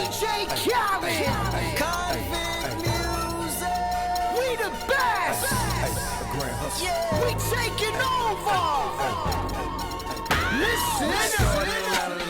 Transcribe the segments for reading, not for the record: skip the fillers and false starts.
DJ Khaled. Convict music. We the best. We taking over. Listen.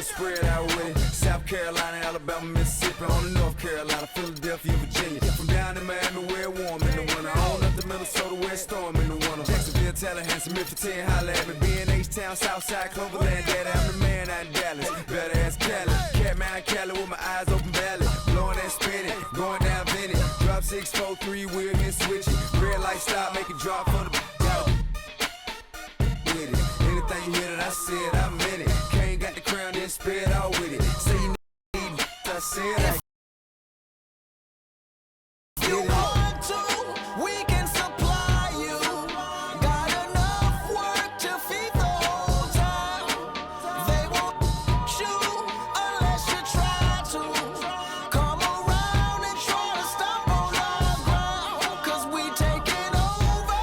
Spread out with it. South Carolina, Alabama, Mississippi, on the North Carolina, Philadelphia, Virginia. From down in Miami, where it warm in the winter. On up to Minnesota, where it storm in the winter. Jacksonville, Tallahassee, Memphis, 10, holla at me. Being H-Town, Southside, Cloverland, daddy, I'm the man out in Dallas. Better ask Cali. Catman, Cali with my eyes open valley. Blowing and spinning, going down Vinny. Drop 6, 4, 3, wheel and switch it. Red light stop, make it drop for the with it. Anything you hear that I said, I meant it. Can't got the crown, then spread out with it. Say you need, I said I you want to, we can supply you. Got enough work to feed the whole town. They won't shoot unless you try to. Come around and try to stop on our ground. Cause we taking over.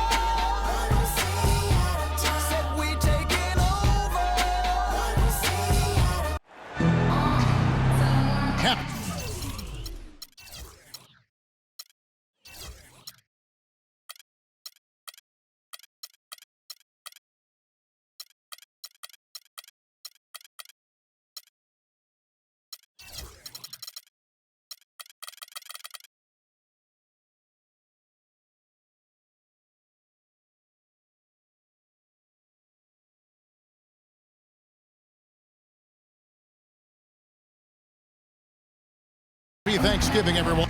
Said we taking over. Captain. Happy Thanksgiving, everyone.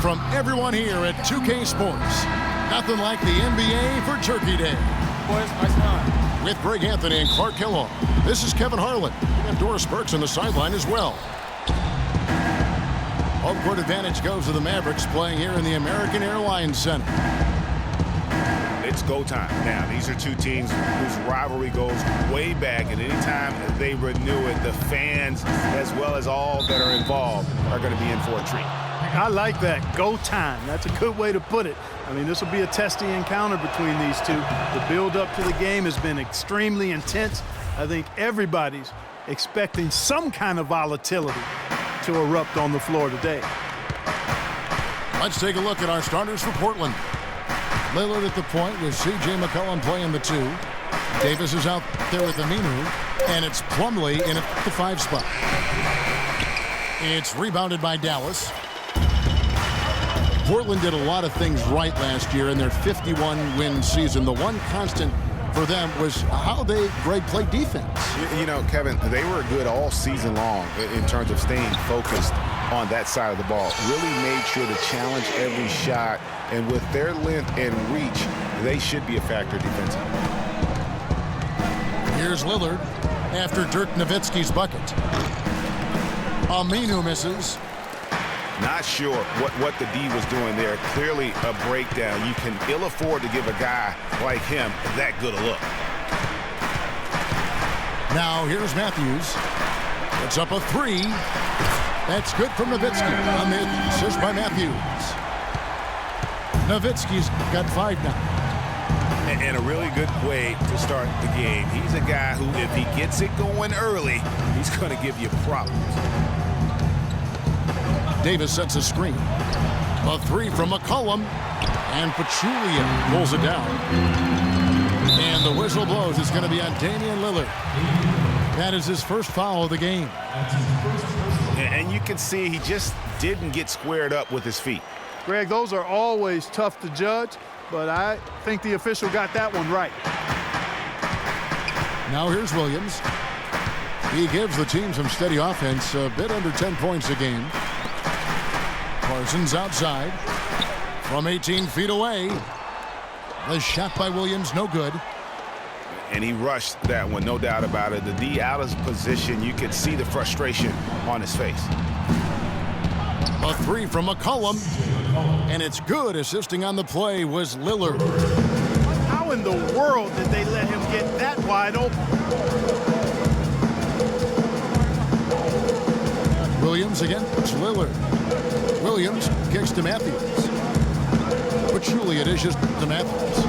From everyone here at 2K Sports. Nothing like the NBA for Turkey Day. Boys, ice time. With Greg Anthony and Clark Kellogg, this is Kevin Harlan. We have Doris Burks on the sideline as well. Home court advantage goes to the Mavericks, playing here in the American Airlines Center. It's go time. Now, these are two teams whose rivalry goes way back, and anytime they renew it, the fans, as well as all that are involved, are going to be in for a treat. I like that. Go time. That's a good way to put it. I mean, this will be a testy encounter between these two. The build-up to the game has been extremely intense. I think everybody's expecting some kind of volatility to erupt on the floor today. Let's take a look at our starters for Portland. Lillard at the point with C.J. McCollum playing the 2. Davis is out there with Aminu, and it's Plumlee in at the 5 spot. It's rebounded by Dallas. Portland did a lot of things right last year in their 51-win season. The one constant for them was how they, Greg, played defense. You know, Kevin, they were good all season long in terms of staying focused on that side of the ball. Really made sure to challenge every shot, and with their length and reach, they should be a factor defensively. Here's Lillard after Dirk Nowitzki's bucket. Aminu misses. Not sure what the D was doing there. Clearly a breakdown. You can ill afford to give a guy like him that good a look. Now here's Matthews. It's up a 3. That's good from Nowitzki on the assist by Matthews. Nowitzki's got 5 now. And a really good way to start the game. He's a guy who, if he gets it going early, he's going to give you problems. Davis sets a screen. A 3 from McCollum. And Pachulia pulls it down. And the whistle blows. It's going to be on Damian Lillard. That is his first foul of the game. And you can see he just didn't get squared up with his feet. Greg, those are always tough to judge, but I think the official got that one right. Now here's Williams. He gives the team some steady offense, a bit under 10 points a game. Parsons outside from 18 feet away. The shot by Williams, no good. And he rushed that one, no doubt about it. The D out of position, you could see the frustration on his face. A 3 from McCollum, and it's good. Assisting on the play was Lillard. How in the world did they let him get that wide open? Williams against Lillard. Williams kicks to Matthews. Pachulia dishes to Matthews.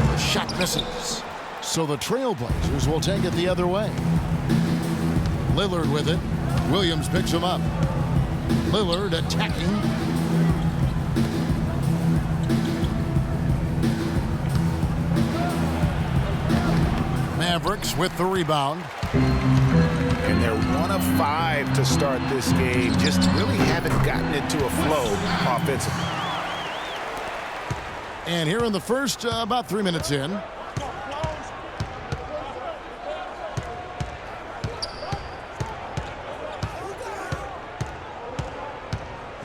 The shot misses. So the Trailblazers will take it the other way. Lillard with it. Williams picks him up. Lillard attacking. Mavericks with the rebound. And they're 1 of 5 to start this game. Just really haven't gotten into a flow offensively. And here in the first, about 3 minutes in.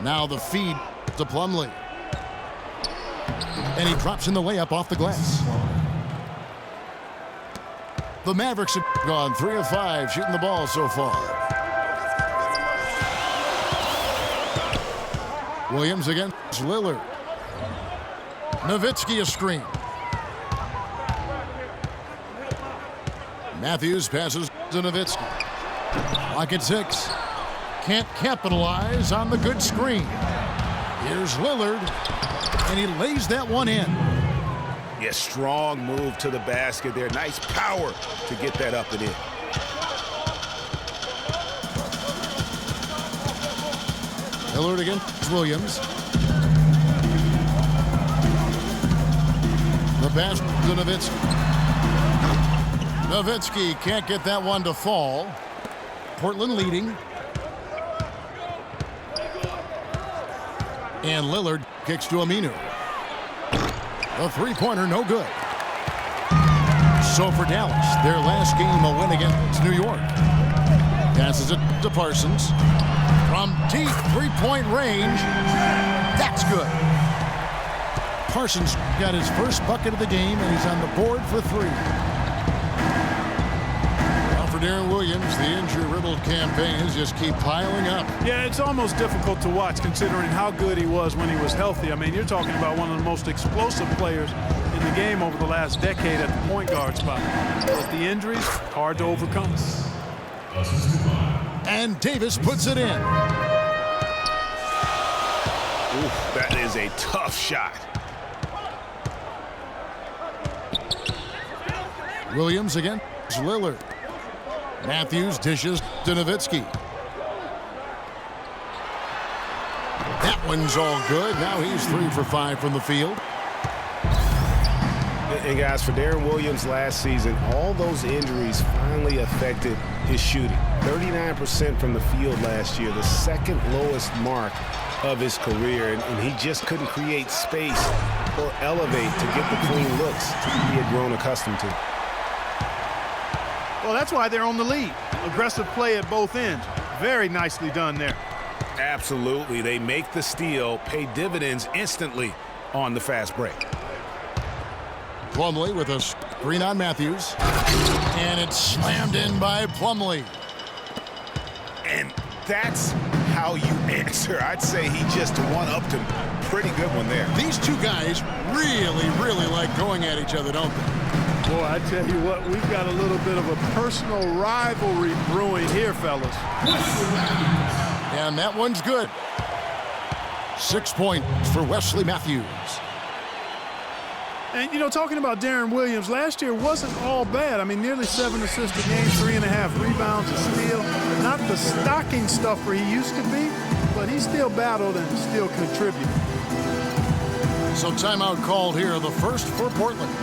Now the feed to Plumlee. And he drops in the layup off the glass. The Mavericks have gone 3 of 5 shooting the ball so far. Williams against Lillard. Nowitzki a screen. Matthews passes to Nowitzki. Lock at 6. Can't capitalize on the good screen. Here's Lillard, and he lays that one in. Yeah, strong move to the basket there. Nice power to get that up and in. Lillard against Williams. The pass to Nowitzki. Nowitzki can't get that one to fall. Portland leading. And Lillard kicks to Aminu. A three-pointer, no good. So for Dallas, their last game a win against New York. Passes it to Parsons. From deep three-point range, that's good. Parsons got his first bucket of the game, and he's on the board for 3. Now for Darren Williams, the injury-riddled campaigns just keep piling up. Yeah, it's almost difficult to watch considering how good he was when he was healthy. I mean, you're talking about one of the most explosive players in the game over the last decade at the point guard spot. But the injuries, hard to overcome. And Davis puts it in. Ooh, that is a tough shot. Williams against Lillard. Matthews dishes to Nowitzki. That one's all good. Now he's 3 for 5 from the field. And guys, for Darren Williams last season, all those injuries finally affected his shooting. 39% from the field last year, the second lowest mark of his career, and he just couldn't create space or elevate to get the clean looks he had grown accustomed to. Well, that's why they're on the lead. Aggressive play at both ends. Very nicely done there. Absolutely. They make the steal, pay dividends instantly on the fast break. Plumlee with a screen on Matthews. And it's slammed in by Plumlee. And that's how you answer. I'd say he just one-upped him. Pretty good one there. These two guys really like going at each other, don't they? Boy, I tell you what, we've got a little bit of a personal rivalry brewing here, fellas. And that one's good. 6 points for Wesley Matthews. And, you know, talking about Darren Williams, last year wasn't all bad. I mean, nearly 7 assists a game, 3.5 rebounds, a steal. Not the stocking stuffer he used to be, but he still battled and still contributed. So timeout called here, the first for Portland.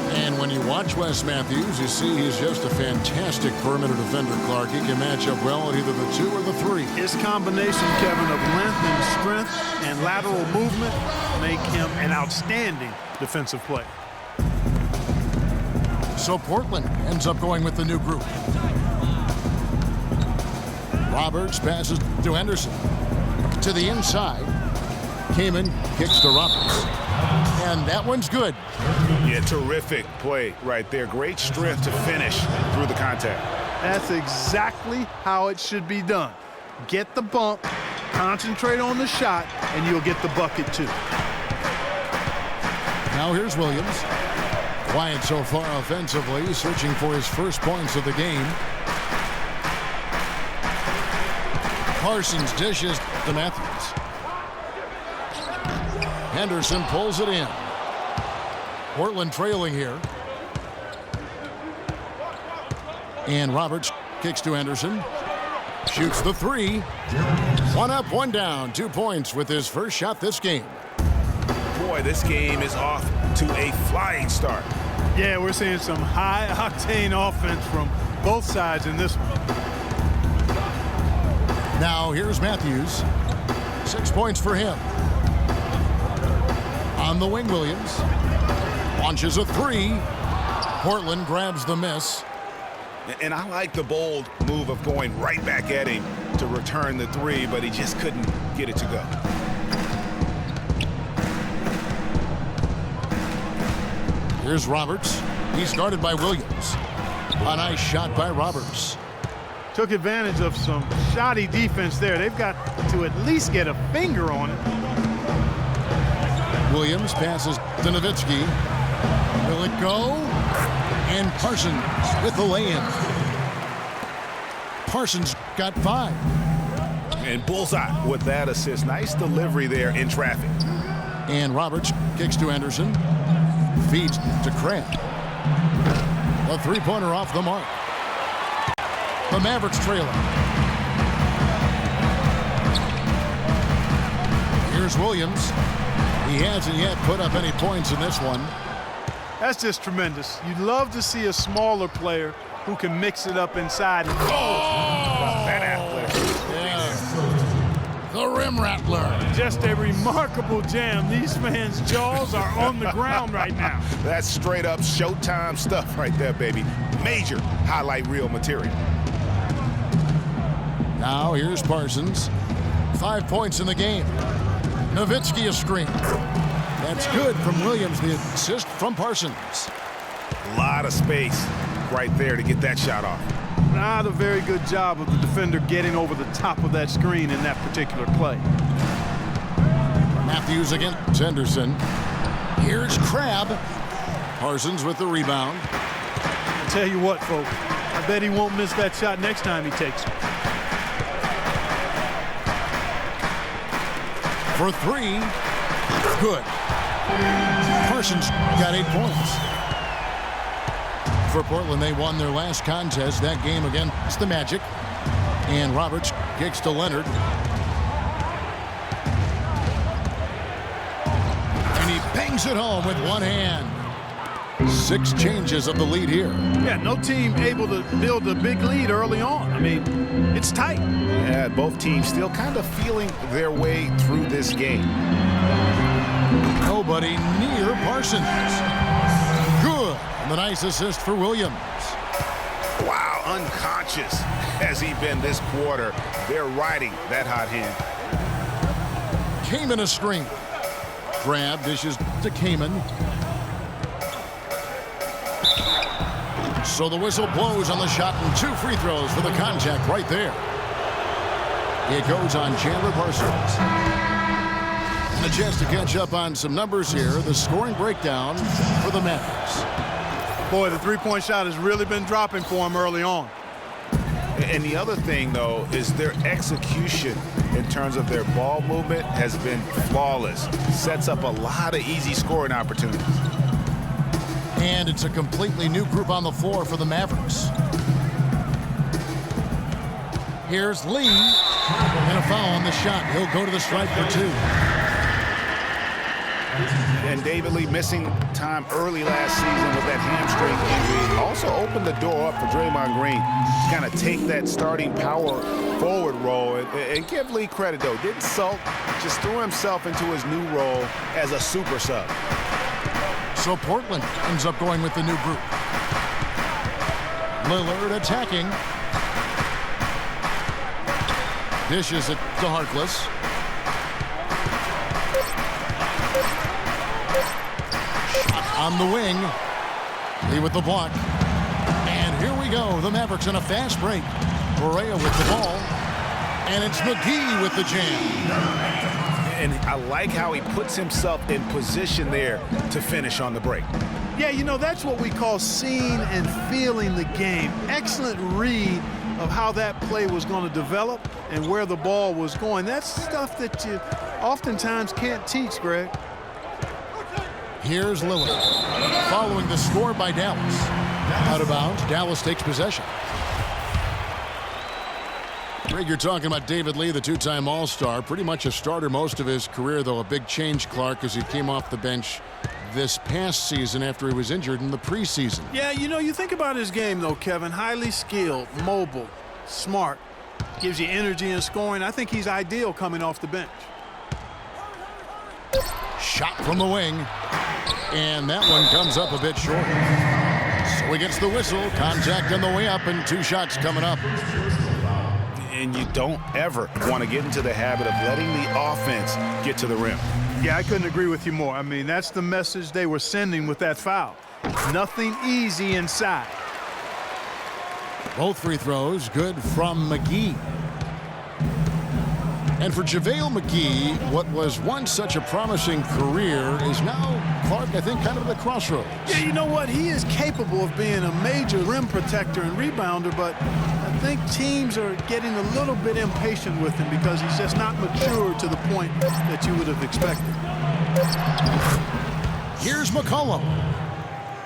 And when you watch Wes Matthews, you see he's just a fantastic perimeter defender, Clark. He can match up well at either the 2 or the 3. His combination, Kevin, of length and strength and lateral movement make him an outstanding defensive player. So Portland ends up going with the new group. Roberts passes to Henderson. To the inside. Kaman kicks to Roberts. And that one's good. Yeah, terrific play right there. Great strength to finish through the contact. That's exactly how it should be done. Get the bump, concentrate on the shot, and you'll get the bucket too. Now here's Williams. Quiet so far offensively, searching for his first points of the game. Parsons dishes to Matthews. Henderson pulls it in. Portland trailing here. And Roberts kicks to Henderson. Shoots the three. One up, one down. 2 points with his first shot this game. Boy, this game is off to a flying start. Yeah, we're seeing some high-octane offense from both sides in this one. Now here's Matthews. 6 points for him. On the wing, Williams. Launches a three. Portland grabs the miss. And I like the bold move of going right back at him to return the three, but he just couldn't get it to go. Here's Roberts. He's guarded by Williams. A nice shot by Roberts. Took advantage of some shoddy defense there. They've got to at least get a finger on it. Williams passes to Nowitzki. Will it go? And Parsons with the lay-in. Parsons got 5. And bullseye with that assist. Nice delivery there in traffic. And Roberts kicks to Anderson. Feeds to Crabbe. A three-pointer off the mark. The Mavericks trailing. Here's Williams. He hasn't yet put up any points in this one. That's just tremendous. You'd love to see a smaller player who can mix it up inside. And That athlete. Yeah. The rim rattler. just a remarkable jam. These fans' jaws are on the ground right now. That's straight up Showtime stuff right there, baby. Major highlight reel material. Now here's Parsons. 5 points in the game. Nowitzki a screen. That's good from Williams. The assist from Parsons. A lot of space right there to get that shot off. Not a very good job of the defender getting over the top of that screen in that particular play. Matthews against Henderson. Here's Crabbe. Parsons with the rebound. I'll tell you what, folks. I bet he won't miss that shot next time he takes it. For three. Good. Parsons got 8 points. For Portland, they won their last contest, that game against the Magic. And Roberts kicks to Leonard. And he bangs it home with one hand. 6 changes of the lead here. Yeah, no team able to build a big lead early on. I mean, it's tight. Yeah, both teams still kind of feeling their way through this game. Nobody near Parsons. Good. And the nice assist for Williams. Wow, unconscious has he been this quarter. They're riding that hot hand. Kaman a screen. Crabbe dishes to Kaman. So the whistle blows on the shot and 2 free throws for the contact right there. It goes on Chandler Parsons. And a chance to catch up on some numbers here. The scoring breakdown for the Mavericks. Boy, the three-point shot has really been dropping for him early on. And the other thing, though, is their execution in terms of their ball movement has been flawless. Sets up a lot of easy scoring opportunities. And it's a completely new group on the floor for the Mavericks. Here's Lee. And a foul on the shot. He'll go to the stripe for 2. And David Lee missing time early last season with that hamstring injury also opened the door up for Draymond Green to kind of take that starting power forward role. And give Lee credit, though. Didn't sulk, just threw himself into his new role as a super sub. So Portland ends up going with the new group. Lillard attacking. Dishes it to Harkless. On the wing. Lee with the block. And here we go. The Mavericks in a fast break. Correa with the ball. And it's McGee with the jam. And I like how he puts himself in position there to finish on the break. Yeah, you know, that's what we call seeing and feeling the game. Excellent read of how that play was going to develop and where the ball was going. That's stuff that you oftentimes can't teach, Greg. Here's Lillard following the score by Dallas. Out of bounds, Dallas takes possession. Greg, you're talking about David Lee, the two-time All-Star. Pretty much a starter most of his career, though. A big change, Clark, as he came off the bench this past season after he was injured in the preseason. Yeah, you know, you think about his game, though, Kevin. Highly skilled, mobile, smart. Gives you energy and scoring. I think he's ideal coming off the bench. Shot from the wing. And that one comes up a bit short. So he gets the whistle. Contact on the way up, and 2 shots coming up. And you don't ever want to get into the habit of letting the offense get to the rim. Yeah, I couldn't agree with you more. I mean, that's the message they were sending with that foul. Nothing easy inside. Both free throws good from McGee. And for JaVale McGee, what was once such a promising career is now, Clark, I think, kind of at the crossroads. Yeah, you know what? He is capable of being a major rim protector and rebounder, but I think teams are getting a little bit impatient with him because he's just not mature to the point that you would have expected. Here's McCollum.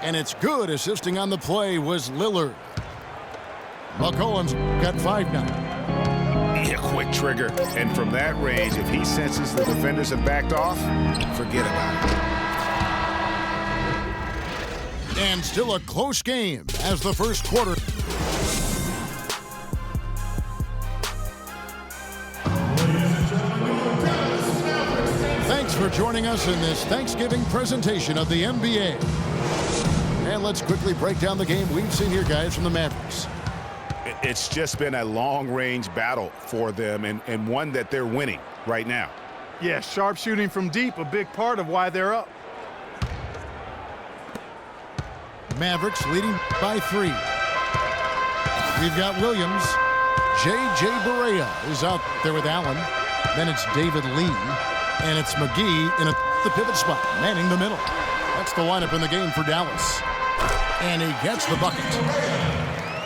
And it's good. Assisting on the play was Lillard. McCollum's got 5 now. A quick trigger. And from that range, if he senses the defenders have backed off, forget about it. And still a close game as the first quarter. Thanks for joining us in this Thanksgiving presentation of the NBA. And let's quickly break down the game we've seen here, guys, from the Mavericks. It's just been a long-range battle for them and one that they're winning right now. Yeah, sharp shooting from deep, a big part of why they're up. Mavericks leading by 3. We've got Williams. J.J. Barea is out there with Allen. Then it's David Lee. And it's McGee in the pivot spot, manning the middle. That's the lineup in the game for Dallas. And he gets the bucket.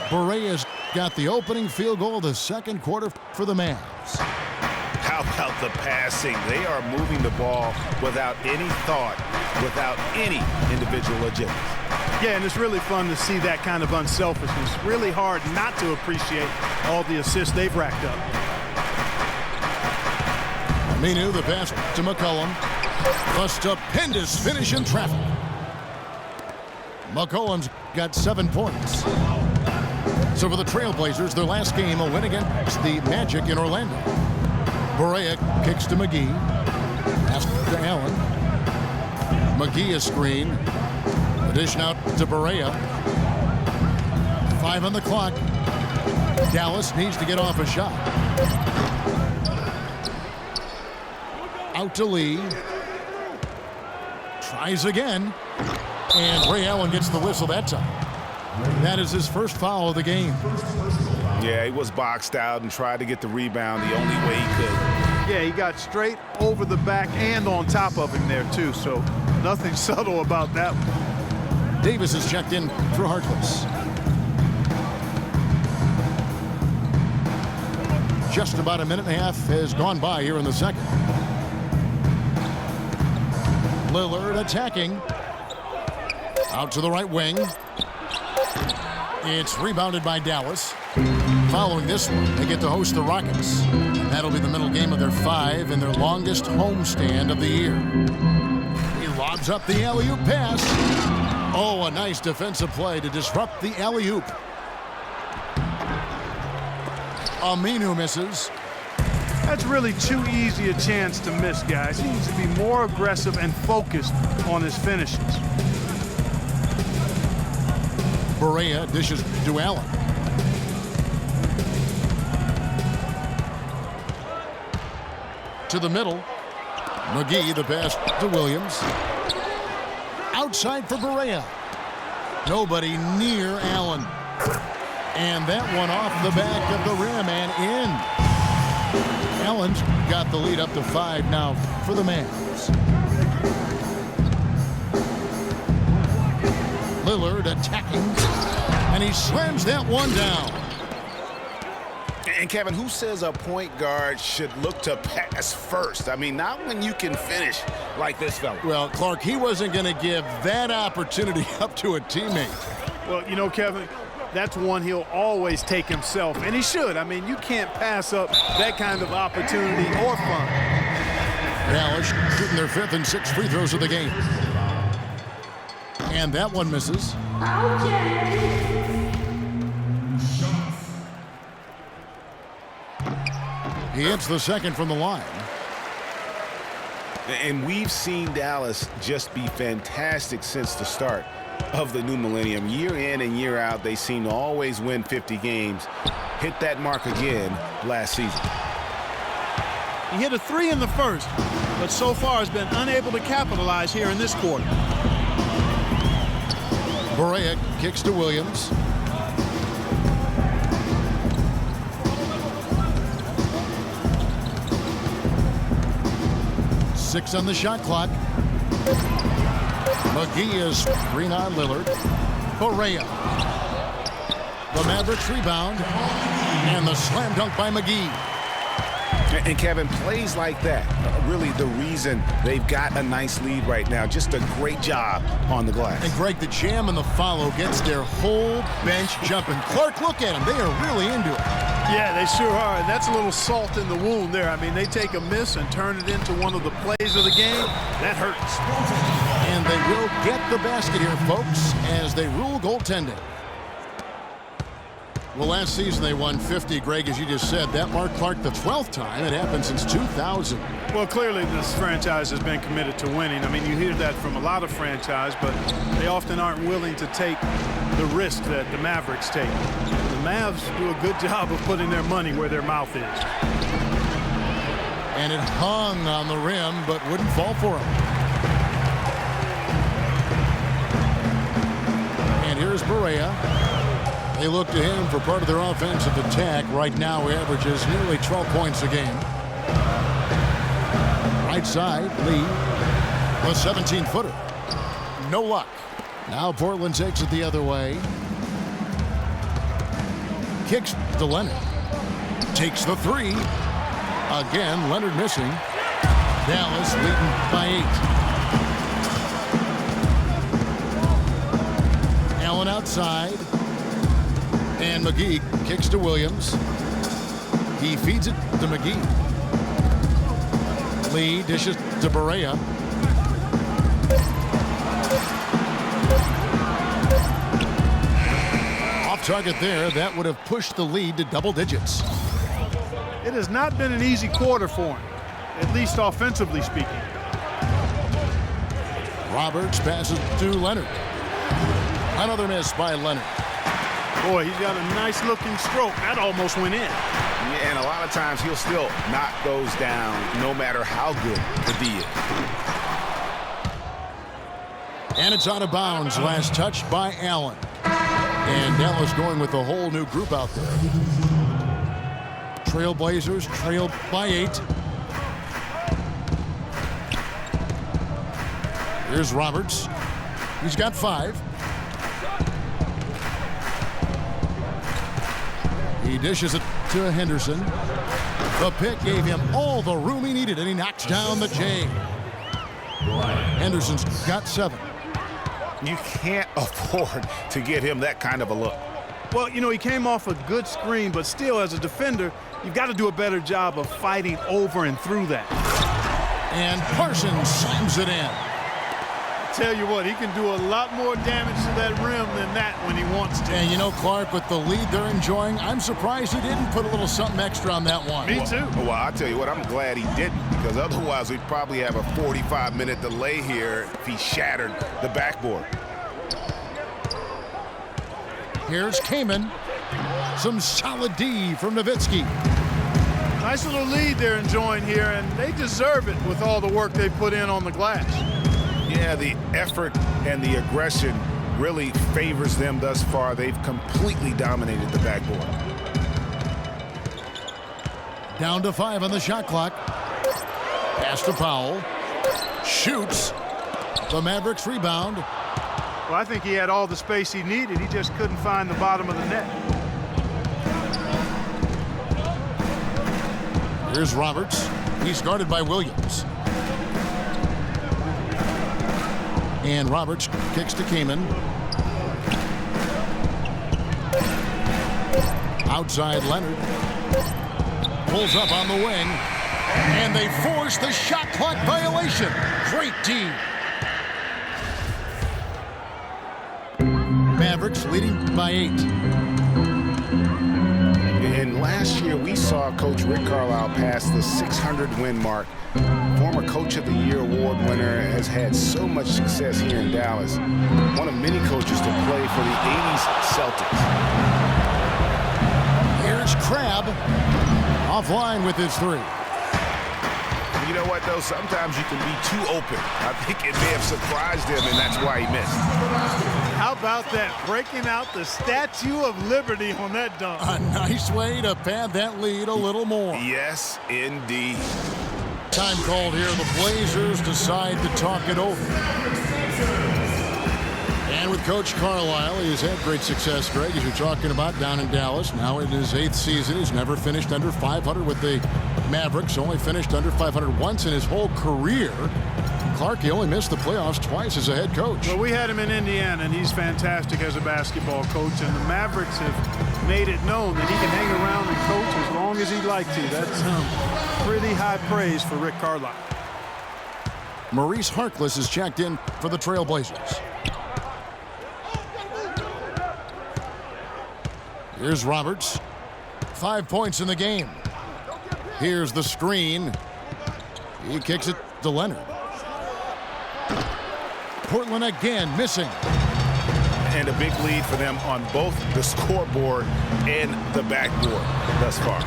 Barea's got the opening field goal of the second quarter for the Mavs. How about the passing? They are moving the ball without any thought, without any individual agility. Yeah, and it's really fun to see that kind of unselfishness. Really hard not to appreciate all the assists they've racked up. Aminu, the pass to McCollum. A stupendous finish in traffic. McCollum's got 7 points. So for the Trailblazers, their last game, a win against the Magic in Orlando. Barea kicks to McGee. Pass to Allen. McGee a screen. Addition out to Barea. 5 on the clock. Dallas needs to get off a shot. Out to Lee. Tries again. And Ray Allen gets the whistle that time. That is his first foul of the game. Yeah, he was boxed out and tried to get the rebound the only way he could. Yeah, he got straight over the back and on top of him there, too. So nothing subtle about that one. Davis is checked in for Harkless. Just about a minute and a half has gone by here in the second. Lillard attacking. Out to the right wing. It's rebounded by Dallas. Following this one, they get to host the Rockets. And that'll be the middle game of their 5 and their longest homestand of the year. He lobs up the alley-oop pass. Oh, a nice defensive play to disrupt the alley-oop. Aminu misses. That's really too easy a chance to miss, guys. He needs to be more aggressive and focused on his finishes. Barea dishes to Allen. To the middle. McGee, the pass to Williams. Outside for Barea. Nobody near Allen. And that one off the back of the rim and in. Allen's got the lead up to 5 now for the Mavs. Lillard attacking, and he slams that one down. And Kevin, who says a point guard should look to pass first? I mean, not when you can finish like this fella. Well, Clark, he wasn't going to give that opportunity up to a teammate. Well, you know, Kevin, that's one he'll always take himself, and he should. I mean, you can't pass up that kind of opportunity or fun. Dallas shooting their 5th and 6th free throws of the game. And that one misses. He hits the second from the line. And we've seen Dallas just be fantastic since the start of the new millennium. Year in and year out, they seem to always win 50 games. Hit that mark again last season. He hit a 3 in the first, but so far has been unable to capitalize here in this quarter. Barea kicks to Williams. Six on the shot clock. McGee is screen on Lillard. Barea. The Mavericks rebound. And the slam dunk by McGee. And Kevin, plays like that are really the reason they've got a nice lead right now. Just a great job on the glass. And Greg, the jam and the follow gets their whole bench jumping. Clark, look at them. They are really into it. Yeah, they sure are. And that's a little salt in the wound there. I mean, they take a miss and turn it into one of the plays of the game. That hurts. And they will get the basket here, folks, as they rule goaltending. Well, last season they won 50, Greg, as you just said. That marked Clark the 12th time. It happened since 2000. Well, clearly this franchise has been committed to winning. I mean, you hear that from a lot of franchises, but they often aren't willing to take the risk that the Mavericks take. The Mavs do a good job of putting their money where their mouth is. And it hung on the rim, but wouldn't fall for him. And here's Barea. They look to him for part of their offensive attack. Right now, he averages nearly 12 points a game. Right side, Lee, the 17-footer. No luck. Now Portland takes it the other way. Kicks to Leonard. Takes the 3. Again, Leonard missing. Dallas leading by 8. Allen outside. And McGee kicks to Williams. He feeds it to McGee. Lee dishes to Barea. Off target there. That would have pushed the lead to double digits. It has not been an easy quarter for him, at least offensively speaking. Roberts passes to Leonard. Another miss by Leonard. Boy, he's got a nice-looking stroke. That almost went in. Yeah, and a lot of times he'll still knock those down no matter how good the D is. And it's out of bounds. Last touch by Allen. And Dallas going with a whole new group out there. Trailblazers trail by 8. Here's Roberts. He's got 5. He dishes it to Henderson. The pick gave him all the room he needed, and he knocks down the J. Henderson's got 7. You can't afford to get him that kind of a look. Well, you know, he came off a good screen, but still, as a defender, you've got to do a better job of fighting over and through that. And Parsons slams it in. Tell you what, he can do a lot more damage to that rim than that when he wants to. And you know, Clark, with the lead they're enjoying, I'm surprised he didn't put a little something extra on that one. Me too. Well, I'll tell you what, I'm glad he didn't, because otherwise we'd probably have a 45-minute delay here if he shattered the backboard. Here's Kaman. Some solid D from Nowitzki. Nice little lead they're enjoying here, and they deserve it with all the work they put in on the glass. Yeah, the effort and the aggression really favors them thus far. They've completely dominated the backboard. Down to 5 on the shot clock. Pass to Powell. Shoots. The Mavericks rebound. Well, I think he had all the space he needed. He just couldn't find the bottom of the net. Here's Roberts. He's guarded by Williams. And Roberts kicks to Kaman. Outside Leonard. Pulls up on the wing. And they force the shot clock violation. Great D. Mavericks leading by 8. And last year, we saw Coach Rick Carlisle pass the 600-win mark. Former Coach of the Year award winner, has had so much success here in Dallas. One of many coaches to play for the 80s Celtics. Here's Crabbe. Offline with his 3. You know what, though? Sometimes you can be too open. I think it may have surprised him, and that's why he missed. How about that? Breaking out the Statue of Liberty on that dunk. A nice way to pad that lead a little more. Yes, indeed. Time called here. The Blazers decide to talk it over. And with Coach Carlisle, he has had great success, Greg, as you're talking about, down in Dallas. Now in his 8th season, he's never finished under 500 with the Mavericks. Only finished under 500 once in his whole career. Clark, he only missed the playoffs twice as a head coach. Well, we had him in Indiana, and he's fantastic as a basketball coach. And the Mavericks have made it known that he can hang around and coach as long as he'd like to. That's pretty high praise for Rick Carlisle. Maurice Harkless is checked in for the Trailblazers. Here's Roberts. 5 points in the game. Here's the screen. He kicks it to Leonard. Portland again missing. And a big lead for them on both the scoreboard and the backboard thus far.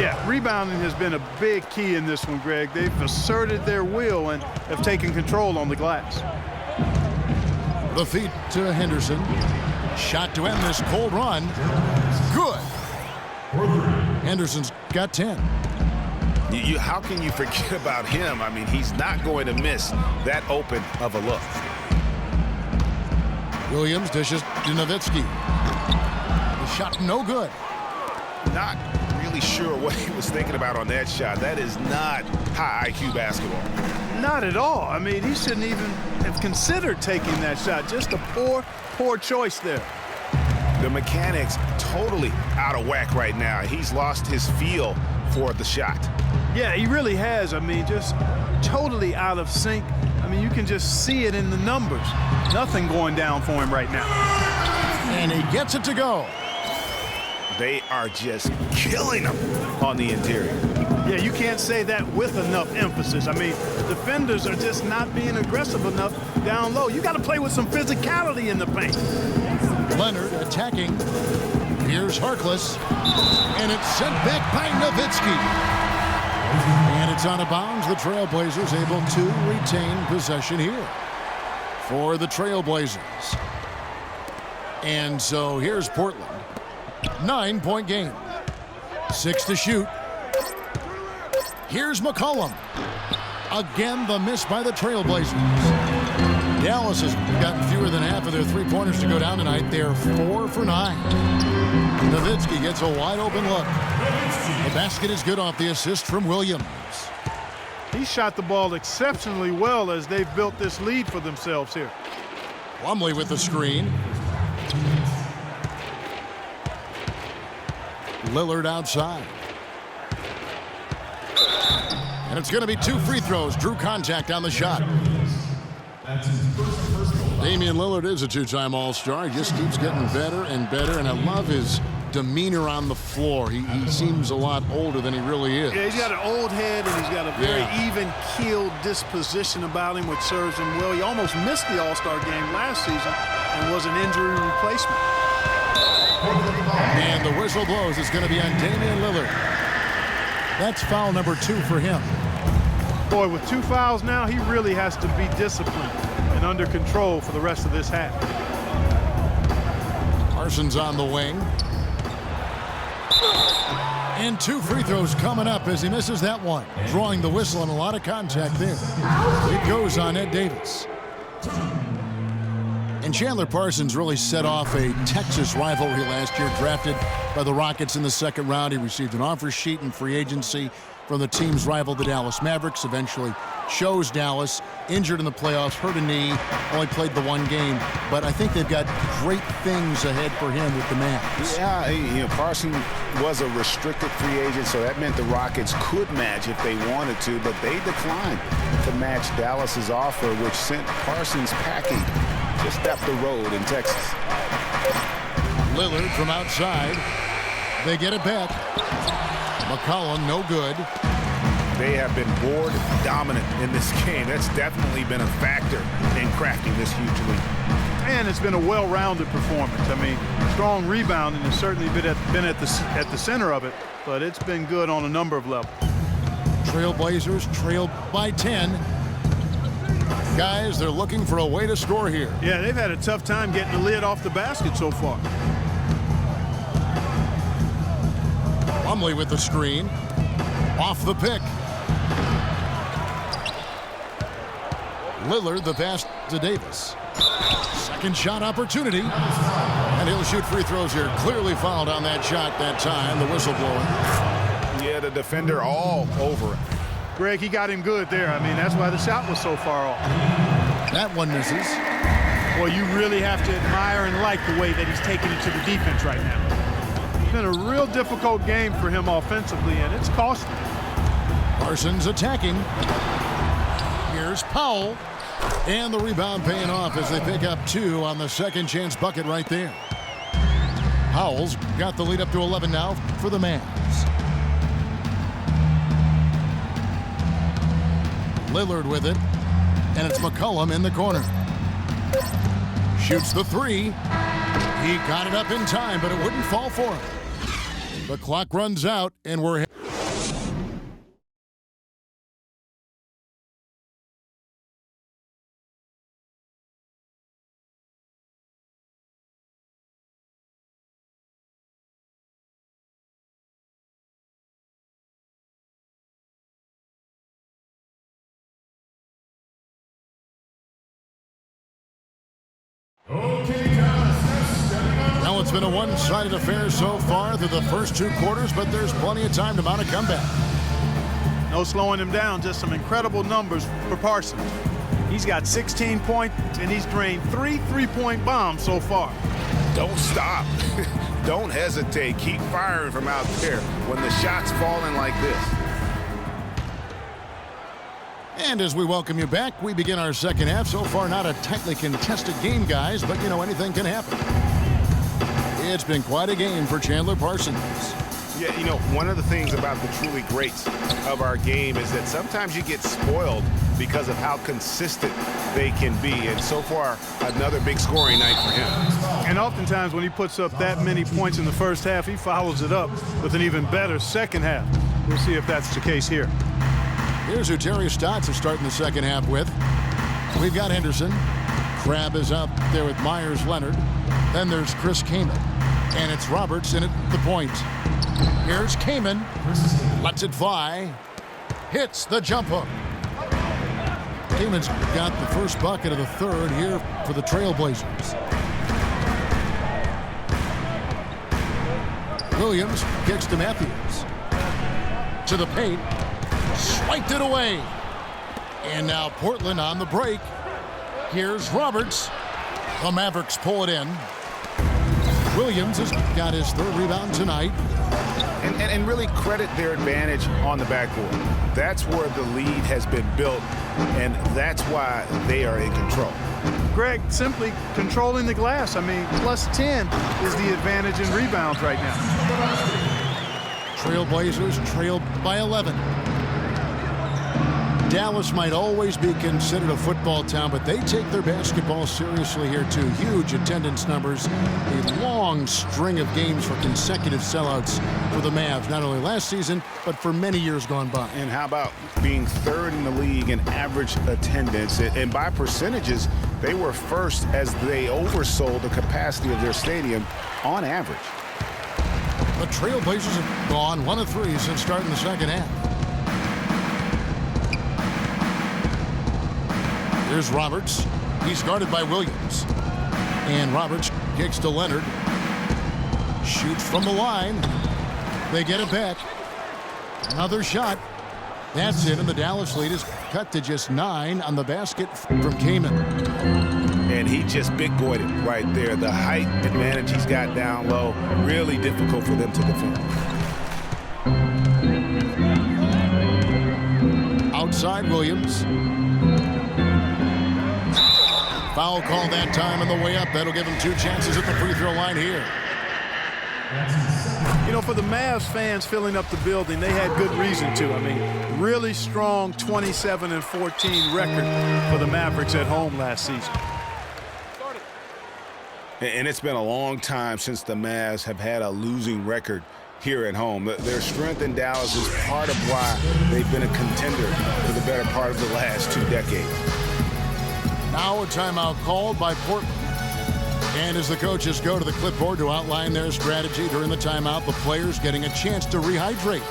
Yeah, rebounding has been a big key in this one, Greg. They've asserted their will and have taken control on the glass. The feed to Henderson. Shot to end this cold run. Good. Henderson's got 10. How can you forget about him? I mean, he's not going to miss that open of a look. Williams dishes to Nowitzki. The shot no good. Not really sure what he was thinking about on that shot. That is not high IQ basketball. Not at all. I mean, he shouldn't even have considered taking that shot. Just a poor choice there. The mechanics totally out of whack right now. He's lost his feel for the shot. Yeah, he really has. I mean, just totally out of sync. I mean, you can just see it in the numbers. Nothing going down for him right now. And he gets it to go. They are just killing him on the interior. Yeah, you can't say that with enough emphasis. I mean, defenders are just not being aggressive enough down low. You got to play with some physicality in the paint. Leonard attacking. Here's Harkless. And it's sent back by Nowitzki. And it's out of bounds. The Trailblazers able to retain possession here for the Trailblazers. And so here's Portland. 9-point game. 6 to shoot. Here's McCollum. Again, the miss by the Trailblazers. Dallas has gotten fewer than half of their three-pointers to go down tonight. They're 4 for 9. Nowitzki gets a wide-open look. The basket is good off the assist from Williams. He shot the ball exceptionally well as they've built this lead for themselves here. Plumlee with the screen. Lillard outside. And it's going to be 2 free throws. Drew contact on the shot. Damian Lillard is a 2-time All-Star. He just keeps getting better and better, and I love his demeanor on the floor. He seems a lot older than he really is. Yeah, he's got an old head, and he's got a very even-keeled disposition about him, which serves him well. He almost missed the All-Star game last season and was an injury replacement. And the whistle blows. It's going to be on Damian Lillard. That's foul number 2 for him. Boy, with 2 fouls now, he really has to be disciplined and under control for the rest of this half. Parsons on the wing. And 2 free throws coming up as he misses that one. Drawing the whistle and a lot of contact there. It goes on Ed Davis. And Chandler Parsons really set off a Texas rivalry last year, drafted by the Rockets in the second round. He received an offer sheet in free agency from the team's rival, the Dallas Mavericks. Eventually chose Dallas, injured in the playoffs, hurt a knee, only played the one game. But I think they've got great things ahead for him with the Mavs. Yeah, Parsons was a restricted free agent, so that meant the Rockets could match if they wanted to, but they declined to match Dallas's offer, which sent Parsons packing just up the road in Texas. Lillard from outside. They get it back. McCollum, no good. They have been board dominant in this game. That's definitely been a factor in crafting this huge lead. And it's been a well-rounded performance. I mean, strong rebounding has certainly been at the center of it, but it's been good on a number of levels. Trailblazers trailed by 10. Guys, they're looking for a way to score here. Yeah, they've had a tough time getting the lid off the basket so far. Plumlee with the screen. Off the pick. Lillard, the pass to Davis. Second shot opportunity. And he'll shoot free throws here. Clearly fouled on that shot that time. The whistle blowing. Yeah, the defender all over it. Greg, he got him good there. I mean, that's why the shot was so far off. That one misses. Well, you really have to admire and like the way that he's taking it to the defense right now. It's been a real difficult game for him offensively, and it's costly. Parsons attacking. Here's Powell. And the rebound paying off as they pick up 2 on the second chance bucket right there. Powell's got the lead up to 11 now for the Mavs. Lillard with it. And it's McCollum in the corner. Shoots the 3. He got it up in time, but it wouldn't fall for him. The clock runs out, and we're... Now it's been a one-sided affair so far through the first 2 quarters, but there's plenty of time to mount a comeback. No slowing him down, just some incredible numbers for Parsons. He's got 16 points, and he's drained 3 3-point bombs so far. Don't stop. Don't hesitate. Keep firing from out there when the shot's falling like this. And as we welcome you back, we begin our second half. So far, not a tightly contested game, guys, but, anything can happen. It's been quite a game for Chandler Parsons. Yeah, one of the things about the truly greats of our game is that sometimes you get spoiled because of how consistent they can be. And so far, another big scoring night for him. And oftentimes when he puts up that many points in the first half, he follows it up with an even better second half. We'll see if that's the case here. Here's who Terry Stotts is starting the second half with. We've got Henderson. Crabbe is out there with Myers Leonard. Then there's Chris Kaman. And it's Roberts in at the point. Here's Kaman. Lets it fly. Hits the jump hook. Kaman's got the first bucket of the third here for the Trailblazers. Williams kicks to Matthews. To the paint. Swiped it away. And now Portland on the break. Here's Roberts. The Mavericks pull it in. Williams has got his 3rd rebound tonight. And really credit their advantage on the backboard. That's where the lead has been built, and that's why they are in control. Greg, simply controlling the glass. I mean, plus 10 is the advantage in rebounds right now. Trailblazers trailed by 11. Dallas might always be considered a football town, but they take their basketball seriously here too. Huge attendance numbers, a long string of games for consecutive sellouts for the Mavs, not only last season, but for many years gone by. And how about being 3rd in the league in average attendance? And by percentages, they were first as they oversold the capacity of their stadium on average. The Trailblazers have gone 1 of 3 since starting the second half. Here's Roberts. He's guarded by Williams. And Roberts kicks to Leonard. Shoots from the line. They get it back. Another shot. That's it, and the Dallas lead is cut to just 9 on the basket from Kaman. And he just big boyed it right there. The height advantage he's got down low, really difficult for them to defend. Outside Williams. Foul call that time on the way up. That'll give him 2 chances at the free throw line here. You know, for the Mavs fans filling up the building, they had good reason to. I mean, really strong 27-14 record for the Mavericks at home last season. And it's been a long time since the Mavs have had a losing record here at home. Their strength in Dallas is part of why they've been a contender for the better part of the last 2 decades. Now a timeout called by Portland. And as the coaches go to the clipboard to outline their strategy during the timeout, the players getting a chance to rehydrate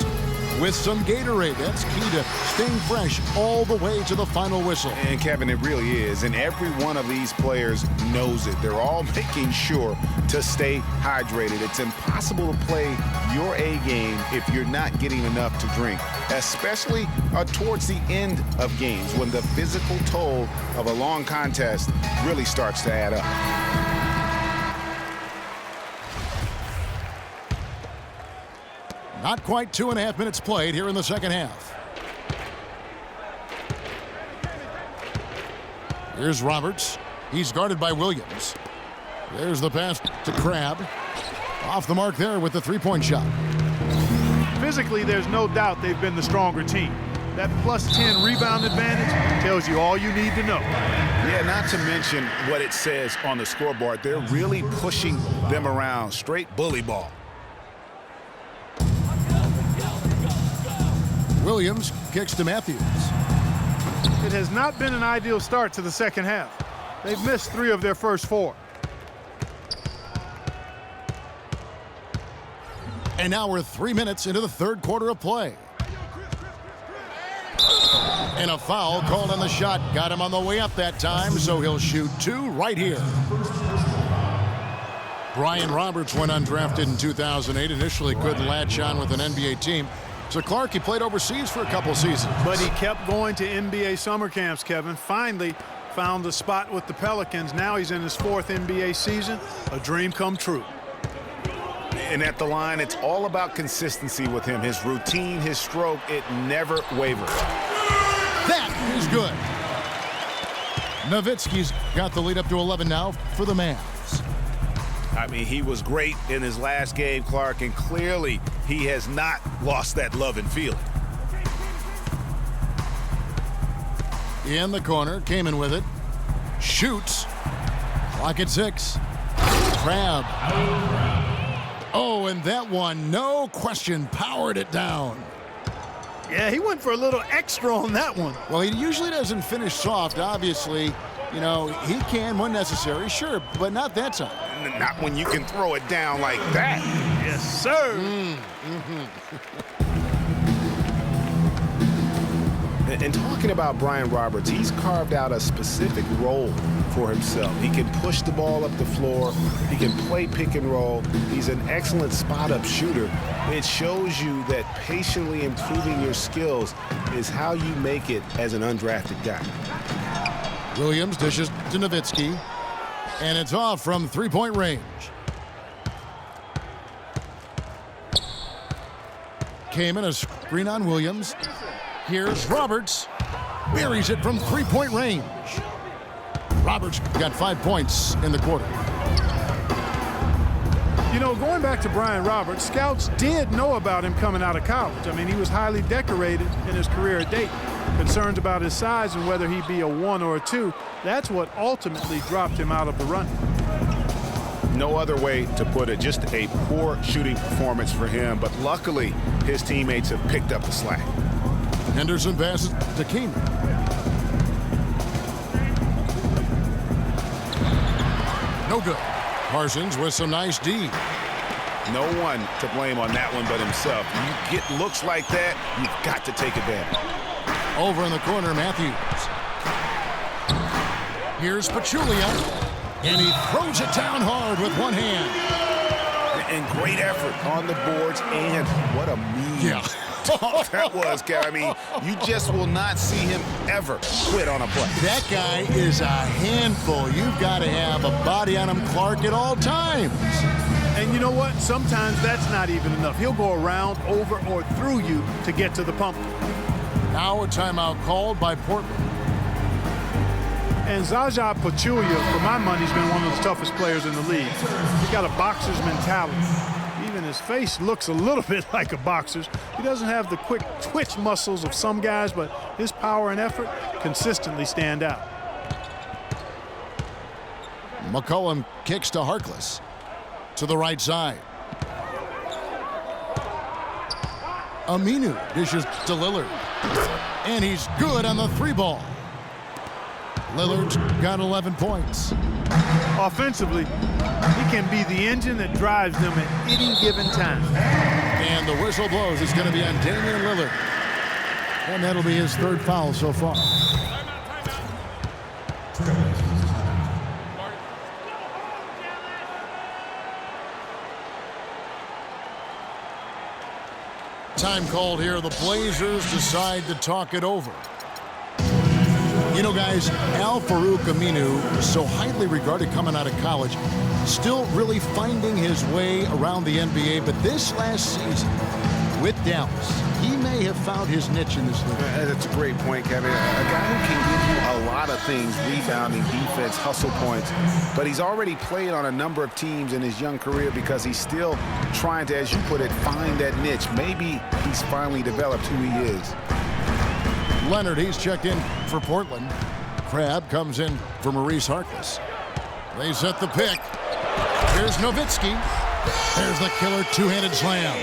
with some Gatorade. That's key to staying fresh all the way to the final whistle. And Kevin, it really is. And every one of these players knows it. They're all making sure to stay hydrated. It's impossible to play your A game if you're not getting enough to drink, especially towards the end of games when the physical toll of a long contest really starts to add up. Not quite 2.5 minutes played here in the second half. Here's Roberts. He's guarded by Williams. There's the pass to Crabbe. Off the mark there with the three-point shot. Physically, there's no doubt they've been the stronger team. That plus 10 rebound advantage tells you all you need to know. Yeah, not to mention what it says on the scoreboard. They're really pushing them around. Straight bully ball. Williams kicks to Matthews. It has not been an ideal start to the second half. They've missed 3 of their first 4. And now we're 3 minutes into the third quarter of play. And a foul called on the shot. Got him on the way up that time, so he'll shoot 2 right here. Brian Roberts went undrafted in 2008. Initially couldn't latch on with an NBA team. So Clark, he played overseas for a couple seasons. But he kept going to NBA summer camps, Kevin. Finally found a spot with the Pelicans. Now he's in his 4th NBA season. A dream come true. And at the line, it's all about consistency with him. His routine, his stroke, it never wavers. That is good. Nowitzki's got the lead up to 11 now for the Mavs. I mean, he was great in his last game, Clark, and clearly he has not lost that love and feeling. In the corner, Kaman with it. Shoots. Clock at 6. Crabbe. Oh, and that one, no question, powered it down. Yeah, he went for a little extra on that one. Well, he usually doesn't finish soft, obviously. You know, he can when necessary, sure, but not that time. Not when you can throw it down like that. Yes, sir. And talking about Brian Roberts, he's carved out a specific role for himself. He can push the ball up the floor. He can play pick and roll. He's an excellent spot-up shooter. It shows you that patiently improving your skills is how you make it as an undrafted guy. Williams dishes to Nowitzki, and it's off from three-point range. Kaman, a screen on Williams. Here's Roberts. Buries it from three-point range. Roberts got 5 points in the quarter. You know, going back to Brian Roberts, scouts did know about him coming out of college. I mean, he was highly decorated in his career at Dayton. Concerns about his size and whether he'd be a 1 or a 2, that's what ultimately dropped him out of the running. No other way to put it, just a poor shooting performance for him, but luckily his teammates have picked up the slack. Henderson passes to Kaman. No good. Parsons with some nice D. No one to blame on that one but himself. You get looks like that, you've got to take advantage. Over in the corner, Matthews. Here's Pachulia. And he throws it down hard with one hand. And great effort on the boards, and what a mean dunk that was, Kev. I mean, you just will not see him ever quit on a play. That guy is a handful. You've got to have a body on him, Clark, at all times. And you know what? Sometimes that's not even enough. He'll go around, over, or through you to get to the pump. Now a timeout called by Portland. And Zaza Pachulia, for my money, has been one of the toughest players in the league. He's got a boxer's mentality. Even his face looks a little bit like a boxer's. He doesn't have the quick twitch muscles of some guys, but his power and effort consistently stand out. McCollum kicks to Harkless. To the right side. Aminu dishes to Lillard. And he's good on the three ball. Lillard's got 11 points. Offensively, he can be the engine that drives them at any given time. And the whistle blows. It's going to be on Damian Lillard. And that'll be his third foul so far. Time called here. The Blazers decide to talk it over. You know, guys, Al-Farouq Aminu, so highly regarded coming out of college, still really finding his way around the NBA. But this last season with Dallas, he may have found his niche in this league. That's a great point, Kevin. A guy who can give you a lot of things, rebounding, defense, hustle points. But he's already played on a number of teams in his young career because he's still trying to, as you put it, find that niche. Maybe he's finally developed who he is. Leonard, he's checked in for Portland. Crabbe comes in for Maurice Harkless. They set the pick. Here's Nowitzki. There's the killer two-handed slam.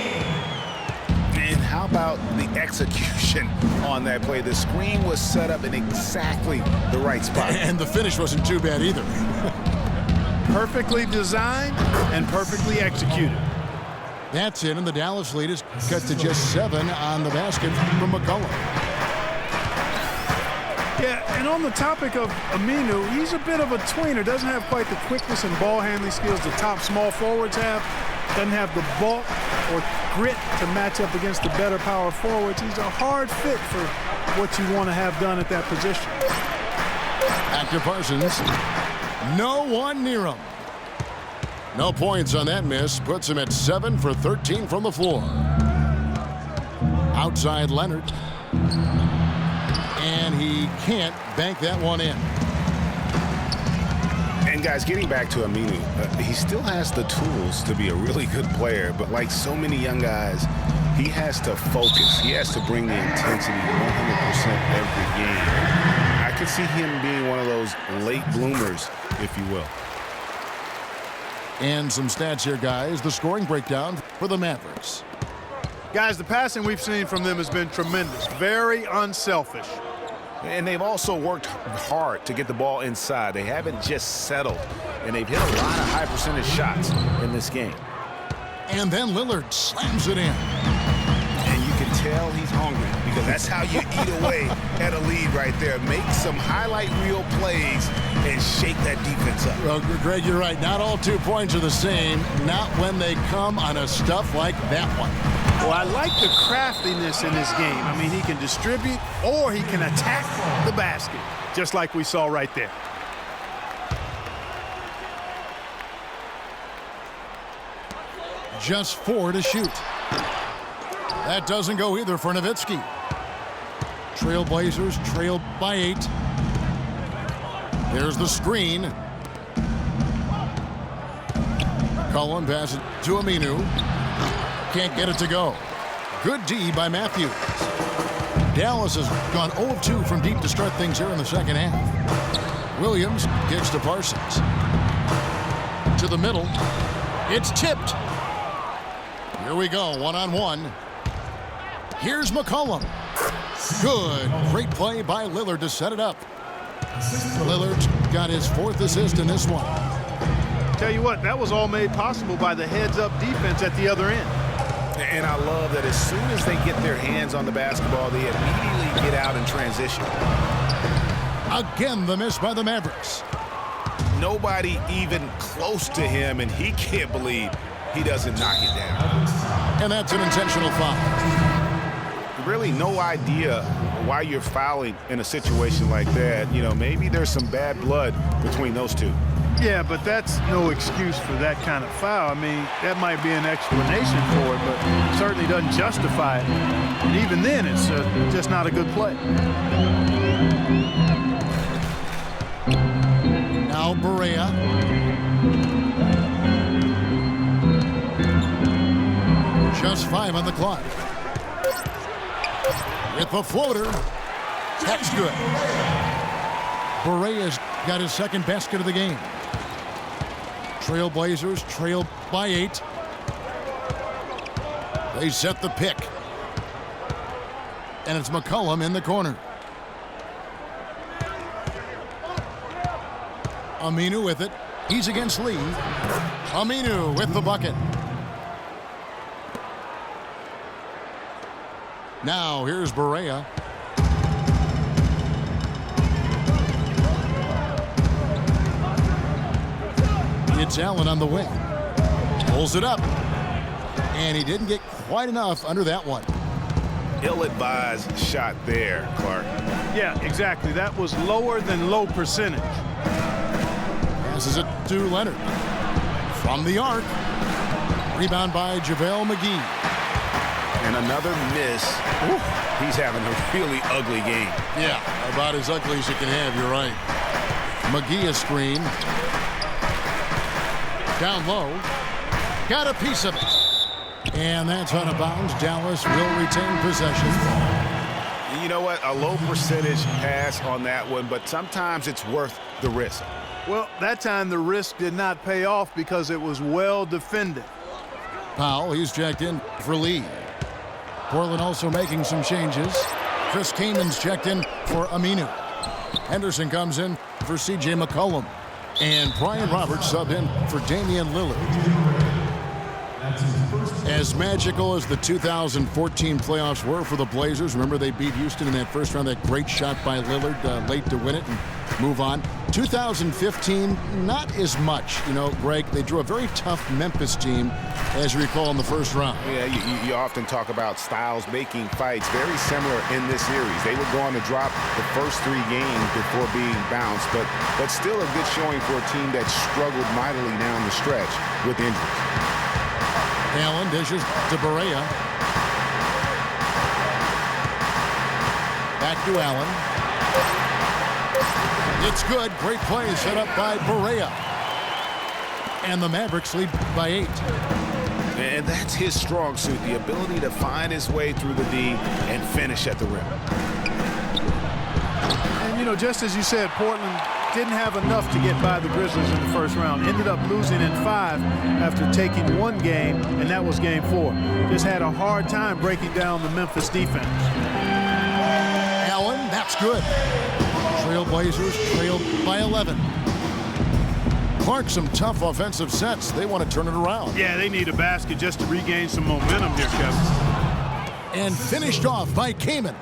And how about the execution on that play? The screen was set up in exactly the right spot. And the finish wasn't too bad either. Perfectly designed and perfectly executed. That's it, and the Dallas lead is cut to just 7 on the basket from McCollum. Yeah, and on the topic of Aminu, he's a bit of a tweener. Doesn't have quite the quickness and ball handling skills the top small forwards have. Doesn't have the bulk or grit to match up against the better power forwards. He's a hard fit for what you want to have done at that position. Back to Parsons. No one near him. No points on that miss. Puts him at 7 for 13 from the floor. Outside Leonard. And he can't bank that one in. And guys, getting back to Aminu, he still has the tools to be a really good player, but like so many young guys, he has to focus. He has to bring the intensity 100% every game. I could see him being one of those late bloomers, if you will. And some stats here, guys. The scoring breakdown for the Mavericks. Guys, the passing we've seen from them has been tremendous. Very unselfish. And they've also worked hard to get the ball inside. They haven't just settled. And they've hit a lot of high percentage shots in this game. And then Lillard slams it in. And you can tell he's hungry because that's how you eat away at a lead right there. Make some highlight reel plays and shake that defense up. Well, Greg, you're right. Not all 2 points are the same. Not when they come on a stuff like that one. Well, I like the craftiness in this game. I mean, he can distribute or he can attack the basket, just like we saw right there. Just 4 to shoot. That doesn't go either for Nowitzki. Trailblazers trail by 8. There's the screen. Cullen passes to Aminu. Can't get it to go. Good D by Matthews. Dallas has gone 0 of 2 from deep to start things here in the second half. Williams kicks to Parsons. To the middle. It's tipped. Here we go, one-on-one. Here's McCollum. Good. Great play by Lillard to set it up. Lillard's got his 4th assist in this one. Tell you what, that was all made possible by the heads-up defense at the other end. And I love that as soon as they get their hands on the basketball, they immediately get out and transition. Again, the miss by the Mavericks. nobody even close to him, and he can't believe he doesn't knock it down. And that's an intentional foul. Really no idea why you're fouling in a situation like that. You know, maybe there's some bad blood between those two. Yeah, but that's no excuse for that kind of foul. I mean, that might be an explanation for it, but it certainly doesn't justify it. And even then, it's just not a good play. Now Barea. Just 5 on the clock. With the floater. That's good. Barea's got his second basket of the game. Trailblazers trail by 8. They set the pick. And it's McCollum in the corner. Aminu with it. He's against Lee. Aminu with the bucket. Now here's Barea. It's Allen on the wing. Pulls it up. And he didn't get quite enough under that one. Ill-advised shot there, Clark. Yeah, exactly. That was lower than low percentage. Passes it to Leonard. From the arc. Rebound by JaVale McGee. And another miss. Ooh, he's having a really ugly game. Yeah, about as ugly as you can have, you're right. McGee a screen. Down low. Got a piece of it. And that's out of bounds. Dallas will retain possession. You know what? A low percentage pass on that one, but sometimes it's worth the risk. Well, that time the risk did not pay off because it was well defended. Powell, he's checked in for Lee. Portland also making some changes. Chris Kamen's checked in for Aminu. Henderson comes in for C.J. McCollum. And Brian Roberts subbed in for Damian Lillard. As magical as the 2014 playoffs were for the Blazers, remember they beat Houston in that first round, that great shot by Lillard late to win it and move on. 2015, not as much. You know, Greg, they drew a very tough Memphis team, as you recall, in the first round. Yeah, you often talk about styles making fights. Very similar in this series. They would go on to drop the first 3 games before being bounced, but still a good showing for a team that struggled mightily down the stretch with injuries. Allen dishes to Barea. Back to Allen. It's good. Great play set up by Barea. And the Mavericks lead by 8. And that's his strong suit, the ability to find his way through the D and finish at the rim. And, you know, just as you said, Portland didn't have enough to get by the Grizzlies in the first round. Ended up losing in 5 after taking 1 game, and that was game 4. Just had a hard time breaking down the Memphis defense. Allen, that's good. Trailblazers trail by 11. Clark, some tough offensive sets. They want to turn it around. Yeah, they need a basket just to regain some momentum here, Kevin. And finished off by Kaman.